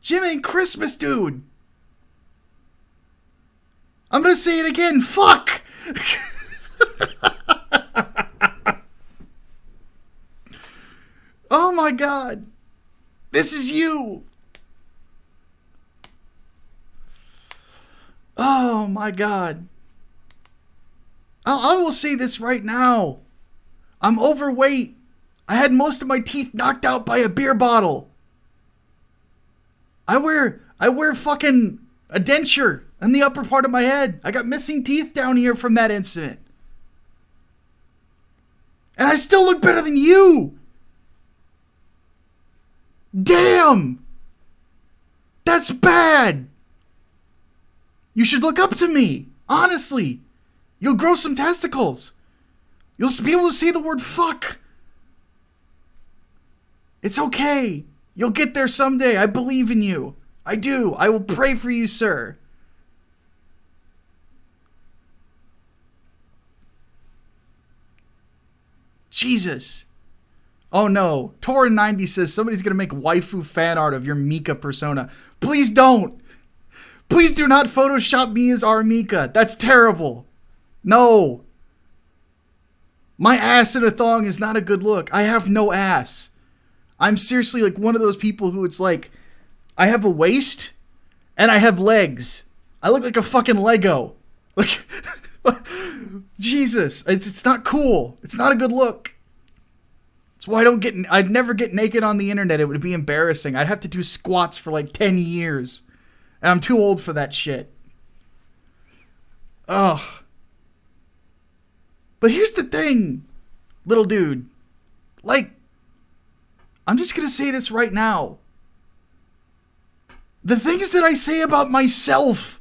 Jimmy Christmas, dude. I'm gonna say it again. Fuck! Oh my god. This is you. Oh my god. I will say this right now. I'm overweight. I had most of my teeth knocked out by a beer bottle. I wear fucking a denture in the upper part of my head. I got missing teeth down here from that incident. And I still look better than you. Damn. That's bad. You should look up to me. Honestly. You'll grow some testicles. You'll be able to say the word fuck. It's okay. You'll get there someday. I believe in you. I do. I will pray for you, sir. Jesus. Oh no. Torin90 says somebody's going to make waifu fan art of your Micah persona. Please don't. Please do not Photoshop me as our Micah. That's terrible. No. My ass in a thong is not a good look. I have no ass. I'm seriously like one of those people who it's like, I have a waist and I have legs. I look like a fucking Lego. Like, Jesus, it's not cool. It's not a good look. That's why I'd never get naked on the internet. It would be embarrassing. I'd have to do squats for like 10 years. And I'm too old for that shit. Ugh. But here's the thing, little dude. Like, I'm just gonna say this right now. The things that I say about myself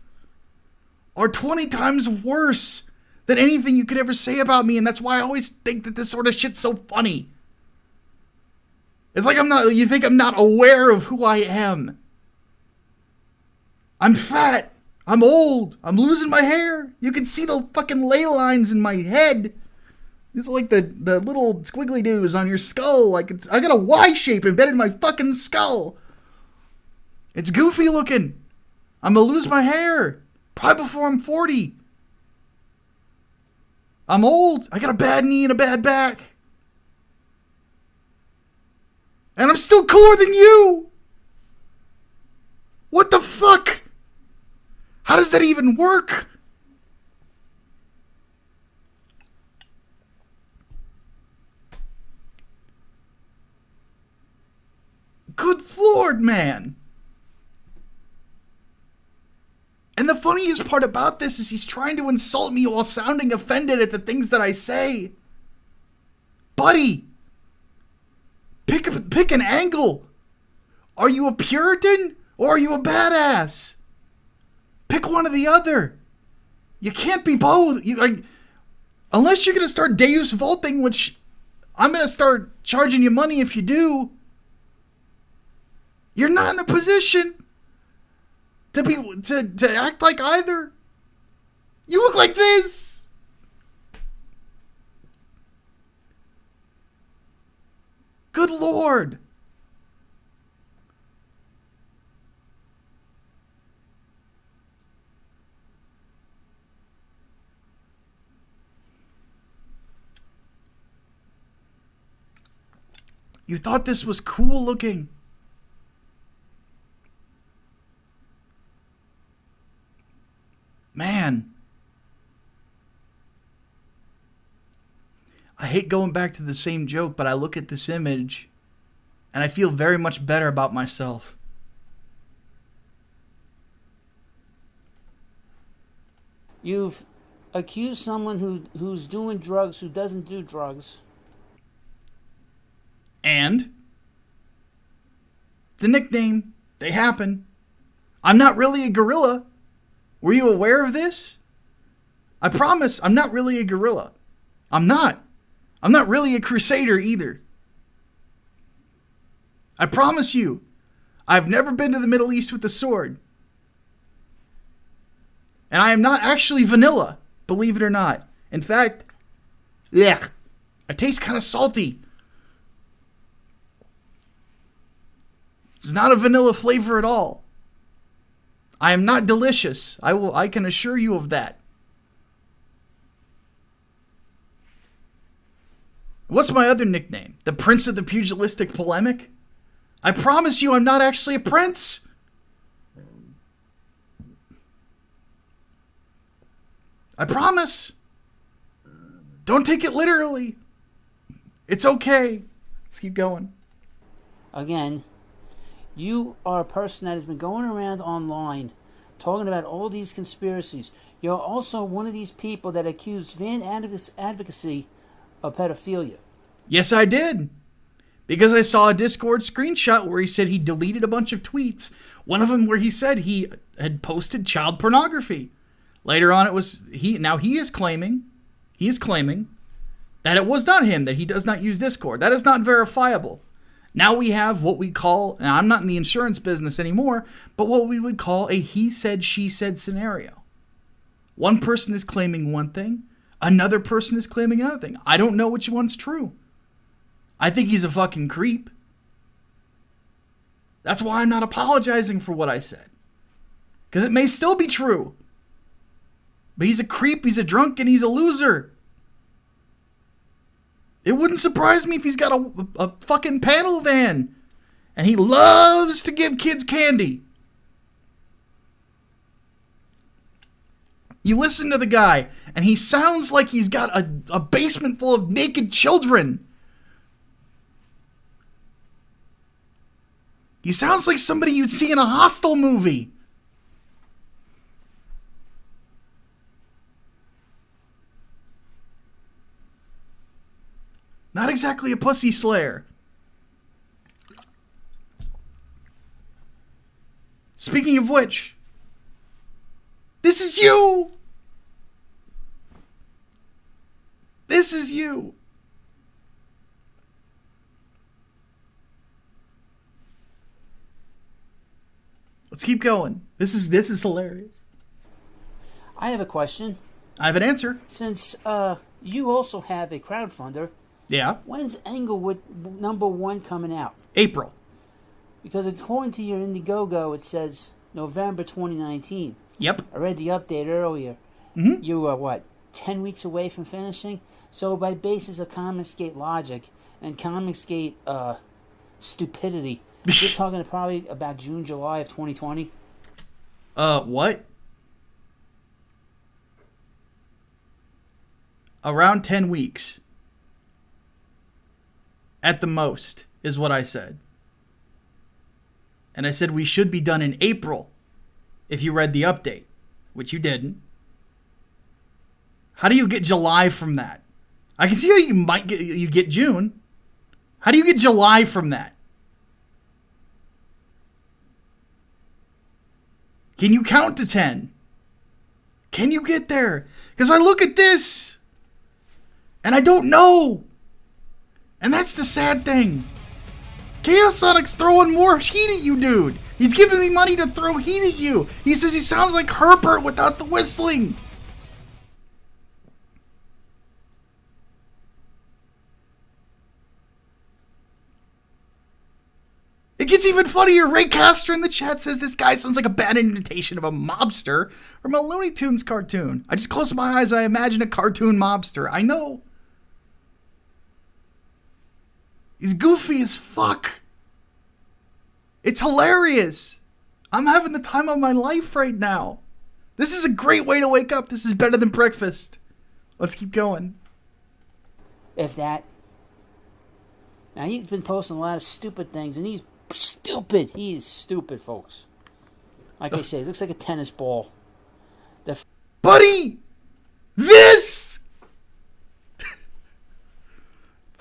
are 20 times worse than anything you could ever say about me, and that's why I always think that this sort of shit's so funny. It's like you think I'm not aware of who I am. I'm fat. I'm old. I'm losing my hair. You can see the fucking ley lines in my head. These are like the little squiggly doos on your skull. Like I got a Y shape embedded in my fucking skull. It's goofy looking. I'm gonna lose my hair. Probably before I'm 40. I'm old. I got a bad knee and a bad back. And I'm still cooler than you. What the fuck? How does that even work? Good Lord, man. And the funniest part about this is he's trying to insult me while sounding offended at the things that I say. Buddy, pick an angle. Are you a Puritan or are you a badass? Pick one or the other. You can't be both. Unless you're going to start Deus Volting, which I'm going to start charging you money if you do. You're not in a position to act like either. You look like this. Good Lord. You thought this was cool looking. Man. I hate going back to the same joke, but I look at this image and I feel very much better about myself. You've accused someone who's doing drugs who doesn't do drugs. And it's a nickname. They happen. I'm not really a gorilla. Were you aware of this? I promise I'm not really a gorilla. I'm not. I'm not really a crusader either. I promise you, I've never been to the Middle East with a sword. And I am not actually vanilla, believe it or not. In fact, I taste kind of salty. It's not a vanilla flavor at all. I am not delicious. I can assure you of that. What's my other nickname? The Prince of the Pugilistic Polemic? I promise you I'm not actually a prince. I promise. Don't take it literally. It's okay. Let's keep going. Again, you are a person that has been going around online talking about all these conspiracies. You're also one of these people that accused Van Advocacy of pedophilia. Yes, I did. Because I saw a Discord screenshot where he said he deleted a bunch of tweets. One of them where he said he had posted child pornography. Later on, it was he. Now he is claiming that it was not him, that he does not use Discord. That is not verifiable. Now we have what we call, and I'm not in the insurance business anymore, but what we would call a he said, she said scenario. One person is claiming one thing, another person is claiming another thing. I don't know which one's true. I think he's a fucking creep. That's why I'm not apologizing for what I said. Because it may still be true. But he's a creep, he's a drunk, and he's a loser. It wouldn't surprise me if he's got a fucking panel van. And he loves to give kids candy. You listen to the guy, and he sounds like he's got a basement full of naked children. He sounds like somebody you'd see in a Hostel movie. Not exactly a pussy slayer. Speaking of which, this is you! This is you! Let's keep going. This is hilarious. I have a question. I have an answer. Since you also have a crowdfunder, Yeah. when's Englewood #1 coming out? April. Because according to your Indiegogo, it says November 2019. Yep. I read the update earlier. Mm-hmm. You are, 10 weeks away from finishing? So by basis of Comicsgate logic and Comicsgate stupidity, you're talking probably about June, July of 2020? What? Around 10 weeks. At the most, is what I said. And I said we should be done in April, if you read the update, which you didn't. How do you get July from that? I can see how you get June. How do you get July from that? Can you count to 10? Can you get there? Because I look at this, and I don't know. And that's the sad thing. Chaos Sonic's throwing more heat at you, dude. He's giving me money to throw heat at you. He says he sounds like Herbert without the whistling. It gets even funnier. Ray Castor in the chat says this guy sounds like a bad imitation of a mobster from a Looney Tunes cartoon. I just close my eyes, I imagine a cartoon mobster. I know. He's goofy as fuck. It's hilarious. I'm having the time of my life right now. This is a great way to wake up. This is better than breakfast. Let's keep going. If that. Now, he's been posting a lot of stupid things, and he's stupid. He is stupid, folks. Like I say, it looks like a tennis ball. Buddy! This!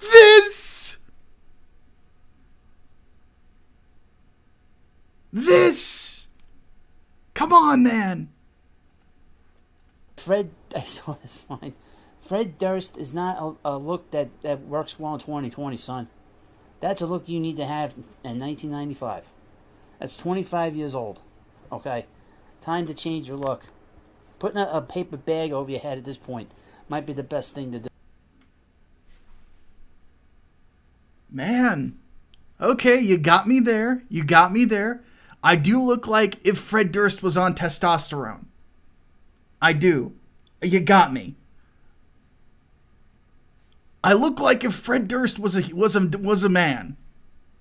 This! This! Come on, man. I saw this line. Fred Durst is not a look that works well in 2020, son. That's a look you need to have in 1995. That's 25 years old. Okay? Time to change your look. Putting a paper bag over your head at this point might be the best thing to do. Man. Okay, you got me there. You got me there. I do look like if Fred Durst was on testosterone. I do. You got me. I look like if Fred Durst was a man.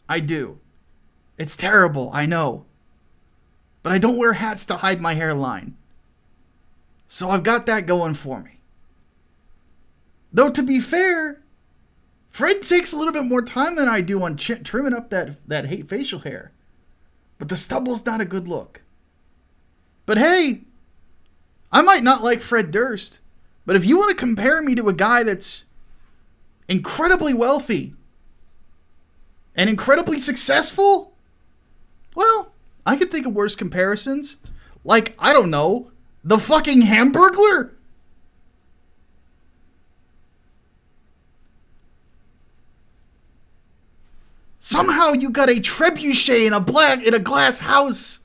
I do. It's terrible, I know. But I don't wear hats to hide my hairline. So I've got that going for me. Though to be fair, Fred takes a little bit more time than I do on trimming up that hate facial hair. But the stubble's not a good look. But hey, I might not like Fred Durst, but if you want to compare me to a guy that's incredibly wealthy and incredibly successful, well, I could think of worse comparisons. Like, I don't know, the fucking Hamburglar? Somehow you got a trebuchet in a glass house.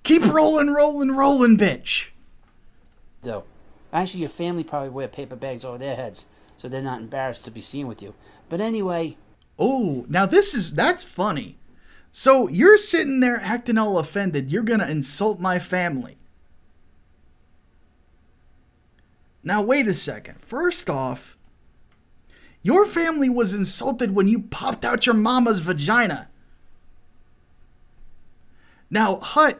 Keep rolling, bitch. So, actually, your family probably wear paper bags over their heads, so they're not embarrassed to be seen with you. But anyway. Oh, now that's funny. So you're sitting there acting all offended. You're gonna insult my family. Now wait a second. First off, your family was insulted when you popped out your mama's vagina. Now, Hut,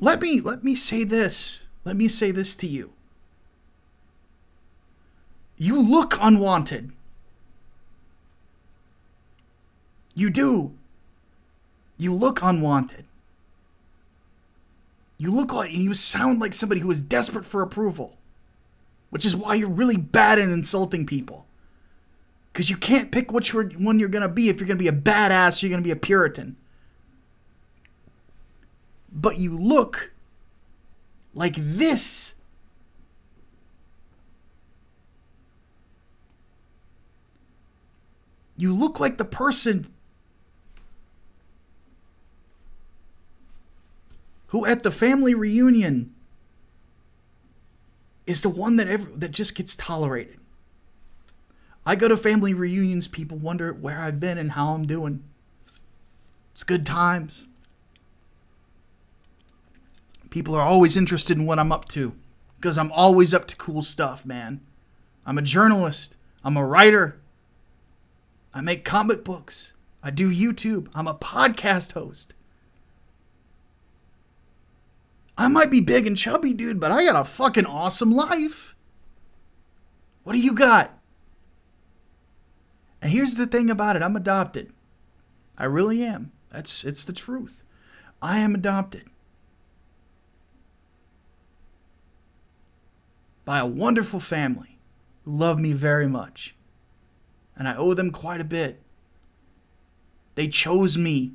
let me say this. Let me say this to you. You look unwanted. You do. You look unwanted. You sound like somebody who is desperate for approval. Which is why you're really bad at insulting people. Because you can't pick which one you're going to be. If you're going to be a badass, or you're going to be a Puritan. But you look like this. You look like the person who at the family reunion is the one that just gets tolerated. I go to family reunions, people wonder where I've been and how I'm doing. It's good times. People are always interested in what I'm up to, because I'm always up to cool stuff, man. I'm a journalist. I'm a writer. I make comic books. I do YouTube. I'm a podcast host. I might be big and chubby, dude, but I got a fucking awesome life. What do you got? And here's the thing about it. I'm adopted. I really am. It's the truth. I am adopted. By a wonderful family who love me very much. And I owe them quite a bit. They chose me.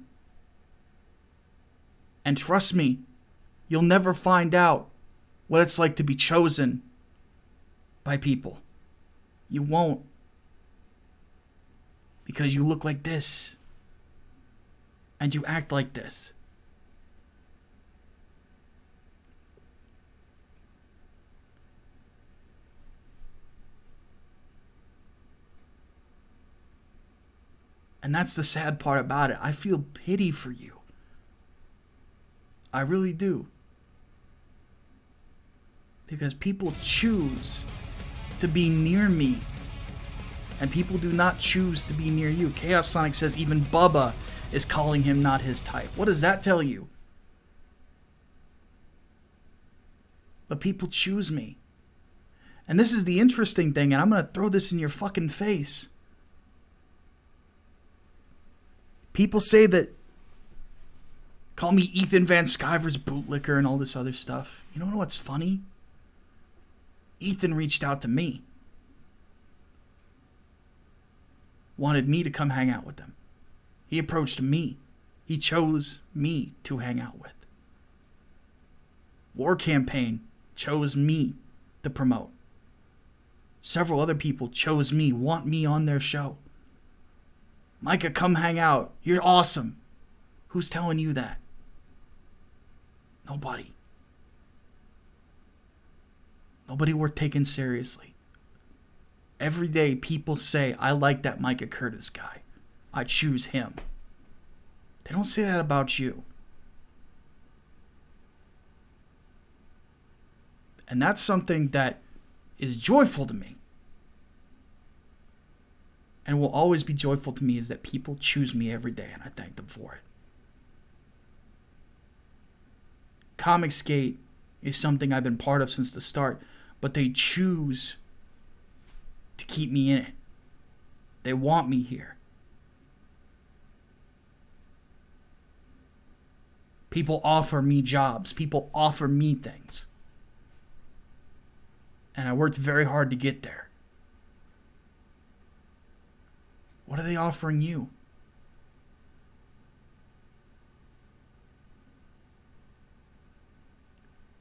And trust me, you'll never find out what it's like to be chosen by people. You won't. Because you look like this. And you act like this. And that's the sad part about it. I feel pity for you. I really do. Because people choose to be near me. And people do not choose to be near you. Chaos Sonic says even Bubba is calling him not his type. What does that tell you? But people choose me. And this is the interesting thing, and I'm going to throw this in your fucking face. People say that, call me Ethan Van Sciver's bootlicker and all this other stuff. You know what's funny? Ethan reached out to me. Wanted me to come hang out with them. He approached me. He chose me to hang out with. War Campaign chose me to promote. Several other people chose me, want me on their show. Micah, come hang out. You're awesome. Who's telling you that? Nobody. Nobody worth taking seriously. Every day people say, I like that Micah Curtis guy. I choose him. They don't say that about you. And that's something that is joyful to me. And will always be joyful to me, is that people choose me every day, and I thank them for it. Comicsgate is something I've been part of since the start, but they choose to keep me in it. They want me here. People offer me jobs. People offer me things. And I worked very hard to get there. What are they offering you?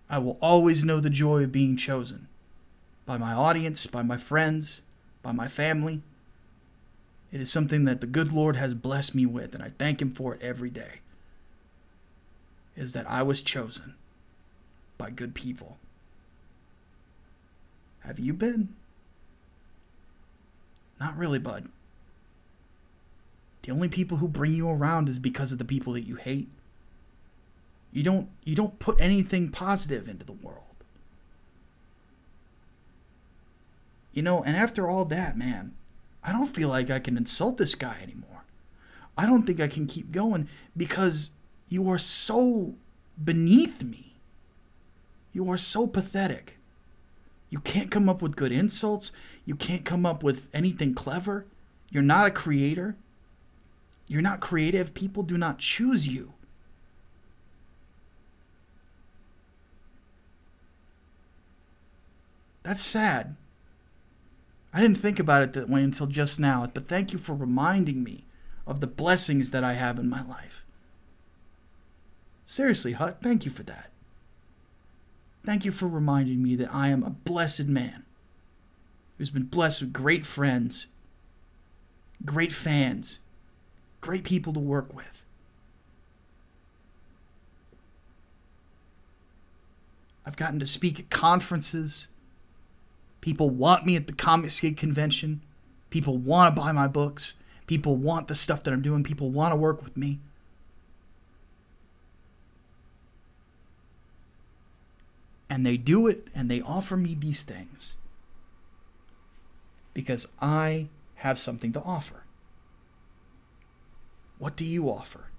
I will always know the joy of being chosen by my audience, by my friends, by my family. It is something that the good Lord has blessed me with, and I thank Him for it every day. Is that I was chosen by good people. Have you been? Not really, bud. The only people who bring you around is because of the people that you hate. You don't put anything positive into the world. You know, and after all that, man, I don't feel like I can insult this guy anymore. I don't think I can keep going because you are so beneath me. You are so pathetic. You can't come up with good insults. You can't come up with anything clever. You're not a creator. You're not creative. People do not choose you. That's sad. I didn't think about it that way until just now, but thank you for reminding me of the blessings that I have in my life. Seriously, Hut, thank you for that. Thank you for reminding me that I am a blessed man who's been blessed with great friends, great fans, great people to work with. I've gotten to speak at conferences. People want me at the Comicsgate convention. People want to buy my books. People want the stuff that I'm doing. People want to work with me. And they do it, and they offer me these things because I have something to offer. What do you offer?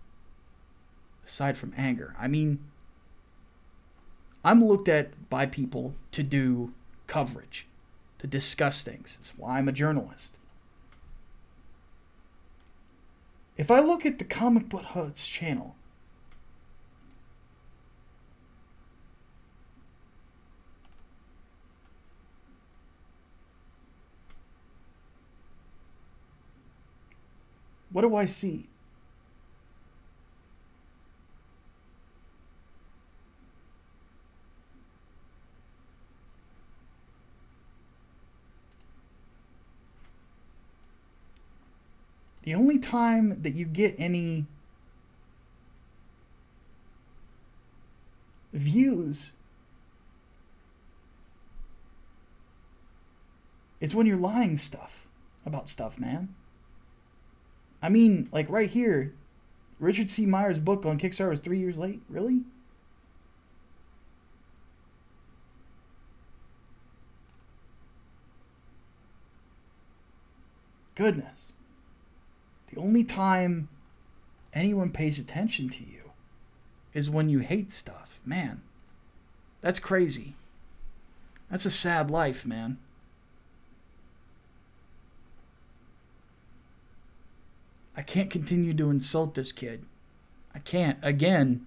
Aside from anger. I mean, I'm looked at by people to do coverage, to discuss things. That's why I'm a journalist. If I look at the Comic Book Hut's channel, what do I see? The only time that you get any views is when you're lying about stuff, man. I mean, like right here, Richard C. Myers' book on Kickstarter was 3 years late. Really? Goodness. The only time anyone pays attention to you is when you hate stuff. Man, that's crazy. That's a sad life, man. I can't continue to insult this kid. I can't. Again,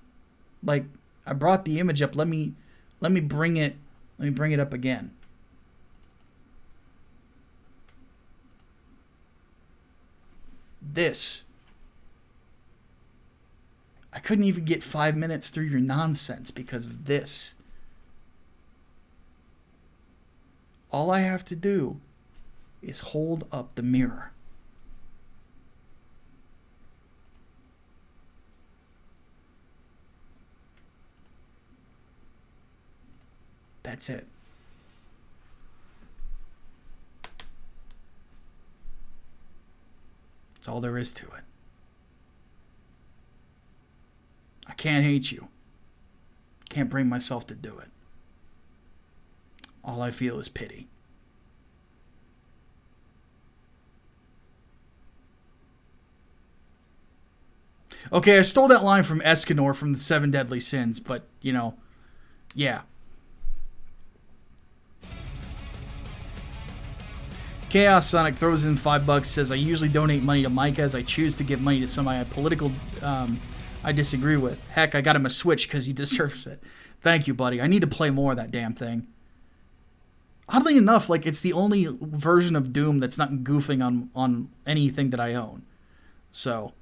like I brought the image up. Let me bring it up again. This I couldn't even get 5 minutes through your nonsense because of this. All I have to do is hold up the mirror. That's it. That's all there is to it. I can't hate you. Can't bring myself to do it. All I feel is pity. Okay, I stole that line from Escanor from the Seven Deadly Sins, but, you know, yeah. Chaos Sonic throws in $5, says, I usually donate money to Micah as I choose to give money to somebody I disagree with. Heck, I got him a Switch because he deserves it. Thank you, buddy. I need to play more of that damn thing. Oddly enough, like, it's the only version of Doom that's not goofing on anything that I own. So,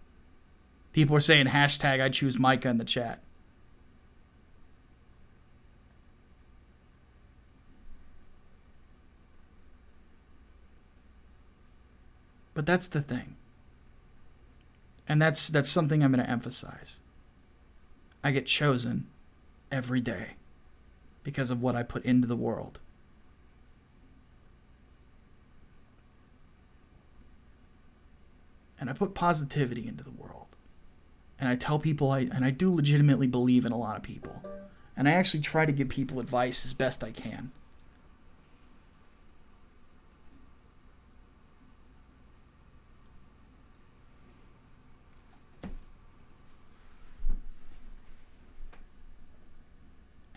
people are saying hashtag I choose Micah in the chat. But that's the thing. And that's something I'm going to emphasize. I get chosen every day because of what I put into the world. And I put positivity into the world. And I tell people, and I do legitimately believe in a lot of people. And I actually try to give people advice as best I can.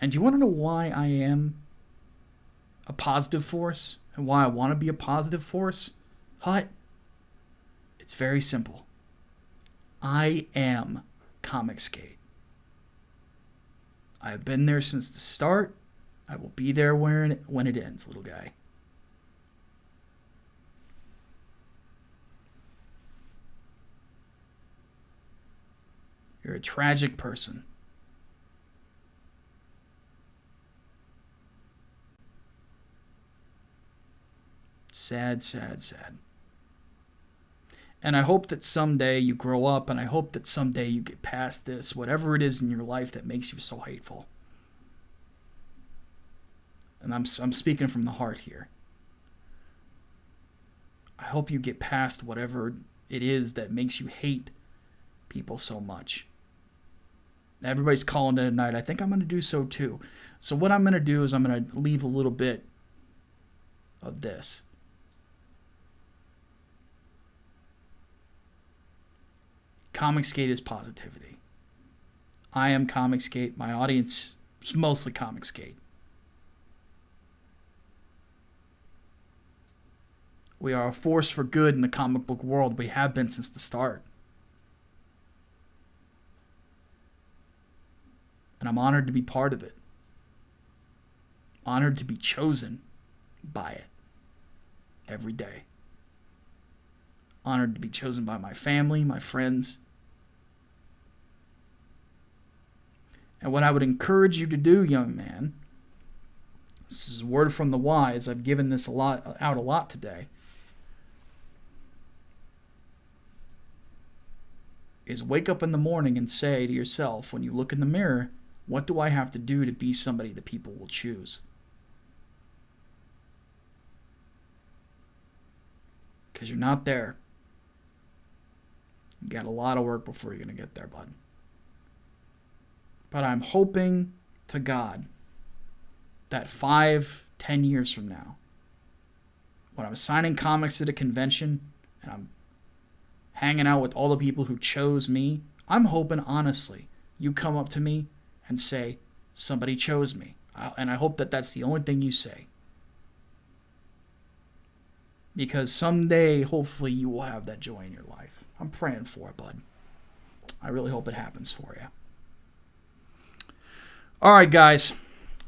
And do you want to know why I am a positive force? And why I want to be a positive force? Hut? It's very simple. I am Comicsgate. I have been there since the start. I will be there when it ends, little guy. You're a tragic person. Sad, sad, sad. And I hope that someday you grow up, and I hope that someday you get past this, whatever it is in your life that makes you so hateful. And I'm speaking from the heart here. I hope you get past whatever it is that makes you hate people so much. Everybody's calling it a night. I think I'm going to do so too. So what I'm going to do is I'm going to leave a little bit of this. Comicsgate is positivity. I am Comicsgate. My audience is mostly Comicsgate. We are a force for good in the comic book world. We have been since the start. And I'm honored to be part of it. Honored to be chosen by it every day. Honored to be chosen by my family, my friends. And what I would encourage you to do, young man, this is a word from the wise. I've given this out a lot today. Is wake up in the morning and say to yourself, when you look in the mirror, what do I have to do to be somebody that people will choose? Because you're not there. You got a lot of work before you're going to get there, bud. But I'm hoping to God that 5-10 years from now, when I'm signing comics at a convention and I'm hanging out with all the people who chose me, I'm hoping, honestly, you come up to me and say, somebody chose me. And I hope that that's the only thing you say. Because someday, hopefully, you will have that joy in your life. I'm praying for it, bud. I really hope it happens for you. All right, guys.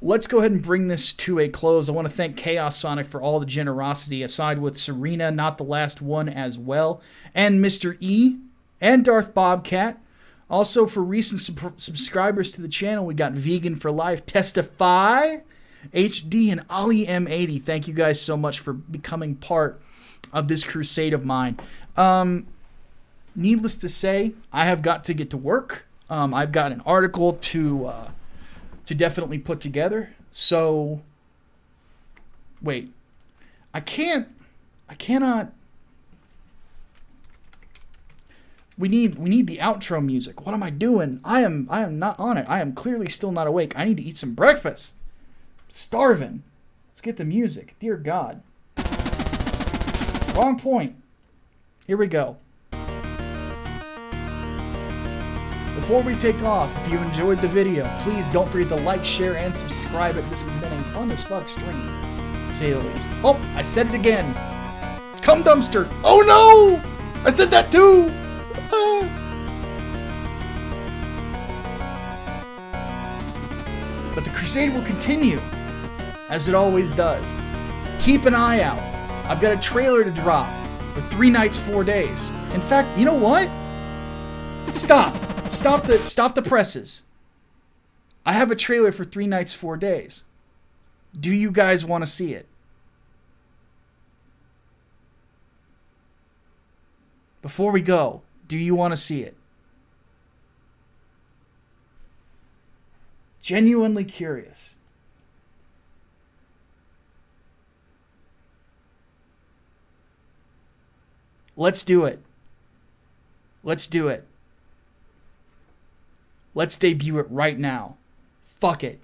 Let's go ahead and bring this to a close. I want to thank Chaos Sonic for all the generosity, aside with Serena, not the last one as well, and Mr. E, and Darth Bobcat. Also, for recent subscribers to the channel, we got Vegan for Life, Testify, HD, and Ali M80. Thank you guys so much for becoming part of this crusade of mine. Needless to say, I have got to get to work. I've got an article to definitely put together. So, wait, I cannot. We need the outro music. What am I doing? I am not on it. I am clearly still not awake. I need to eat some breakfast. Starving. Let's get the music. Dear God. Wrong point. Here we go. Before we take off, if you enjoyed the video, please don't forget to like, share, and subscribe. This has been a fun as fuck stream, to say the least. Oh, I said it again. Cum dumpster. Oh no! I said that too! But the crusade will continue, as it always does. Keep an eye out. I've got a trailer to drop for 3 nights, 4 days. In fact, you know what? Stop the presses. I have a trailer for 3 nights, 4 days. Do you guys want to see it? Before we go, do you want to see it? Genuinely curious. Let's do it. Let's do it. Let's debut it right now. Fuck it.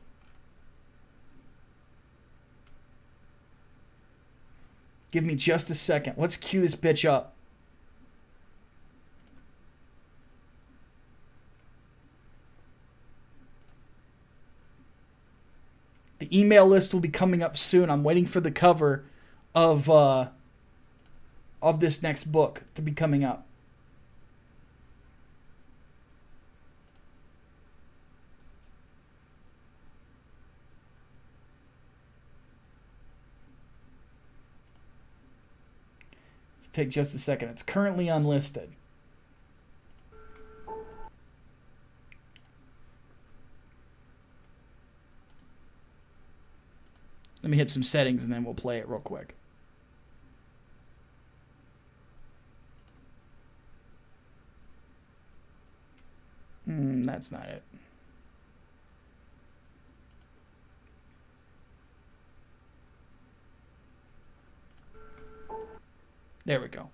Give me just a second. Let's cue this bitch up. The email list will be coming up soon. I'm waiting for the cover of this next book to be coming up. Let's take just a second. It's currently unlisted. Let me hit some settings and then we'll play it real quick. That's not it. There we go.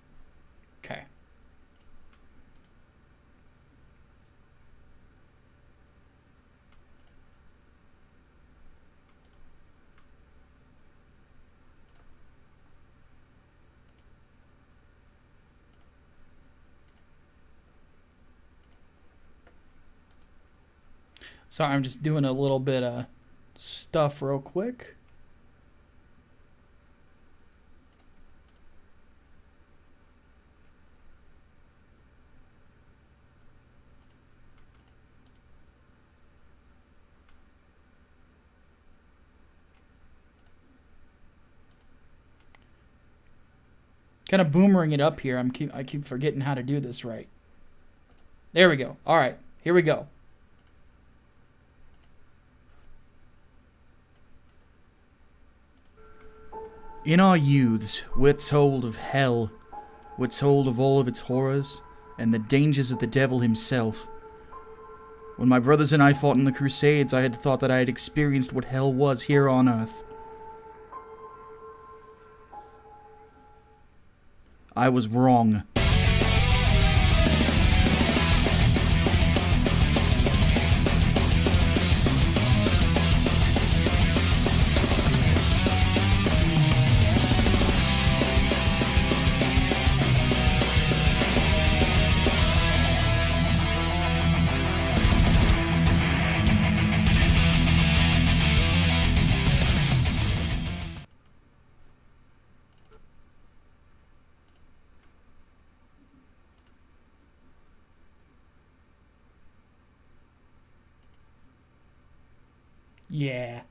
Okay. Sorry, I'm just doing a little bit of stuff real quick. Kind of boomerang it up here. I keep forgetting how to do this right. There we go. All right, here we go. In our youths, we're told of hell. We're told of all of its horrors and the dangers of the devil himself. When my brothers and I fought in the Crusades, I had thought that I had experienced what hell was here on earth. I was wrong. Yeah.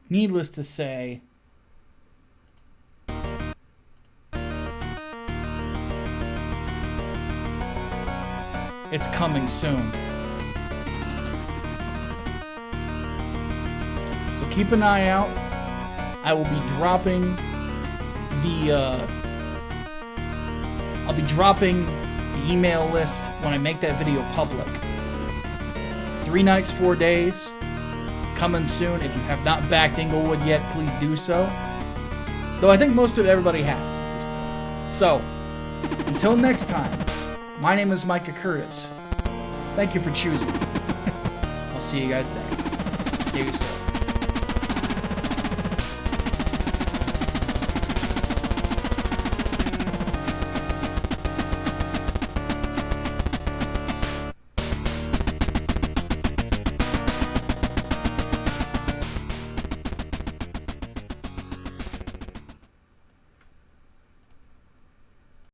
Needless to say, It's coming soon. So keep an eye out. I will be dropping the email list when I make that video public. 3 nights, 4 days. Coming soon. If you have not backed Englewood yet, please do so. Though I think most of everybody has. So, until next time, my name is Micah Curtis. Thank you for choosing. I'll see you guys next time.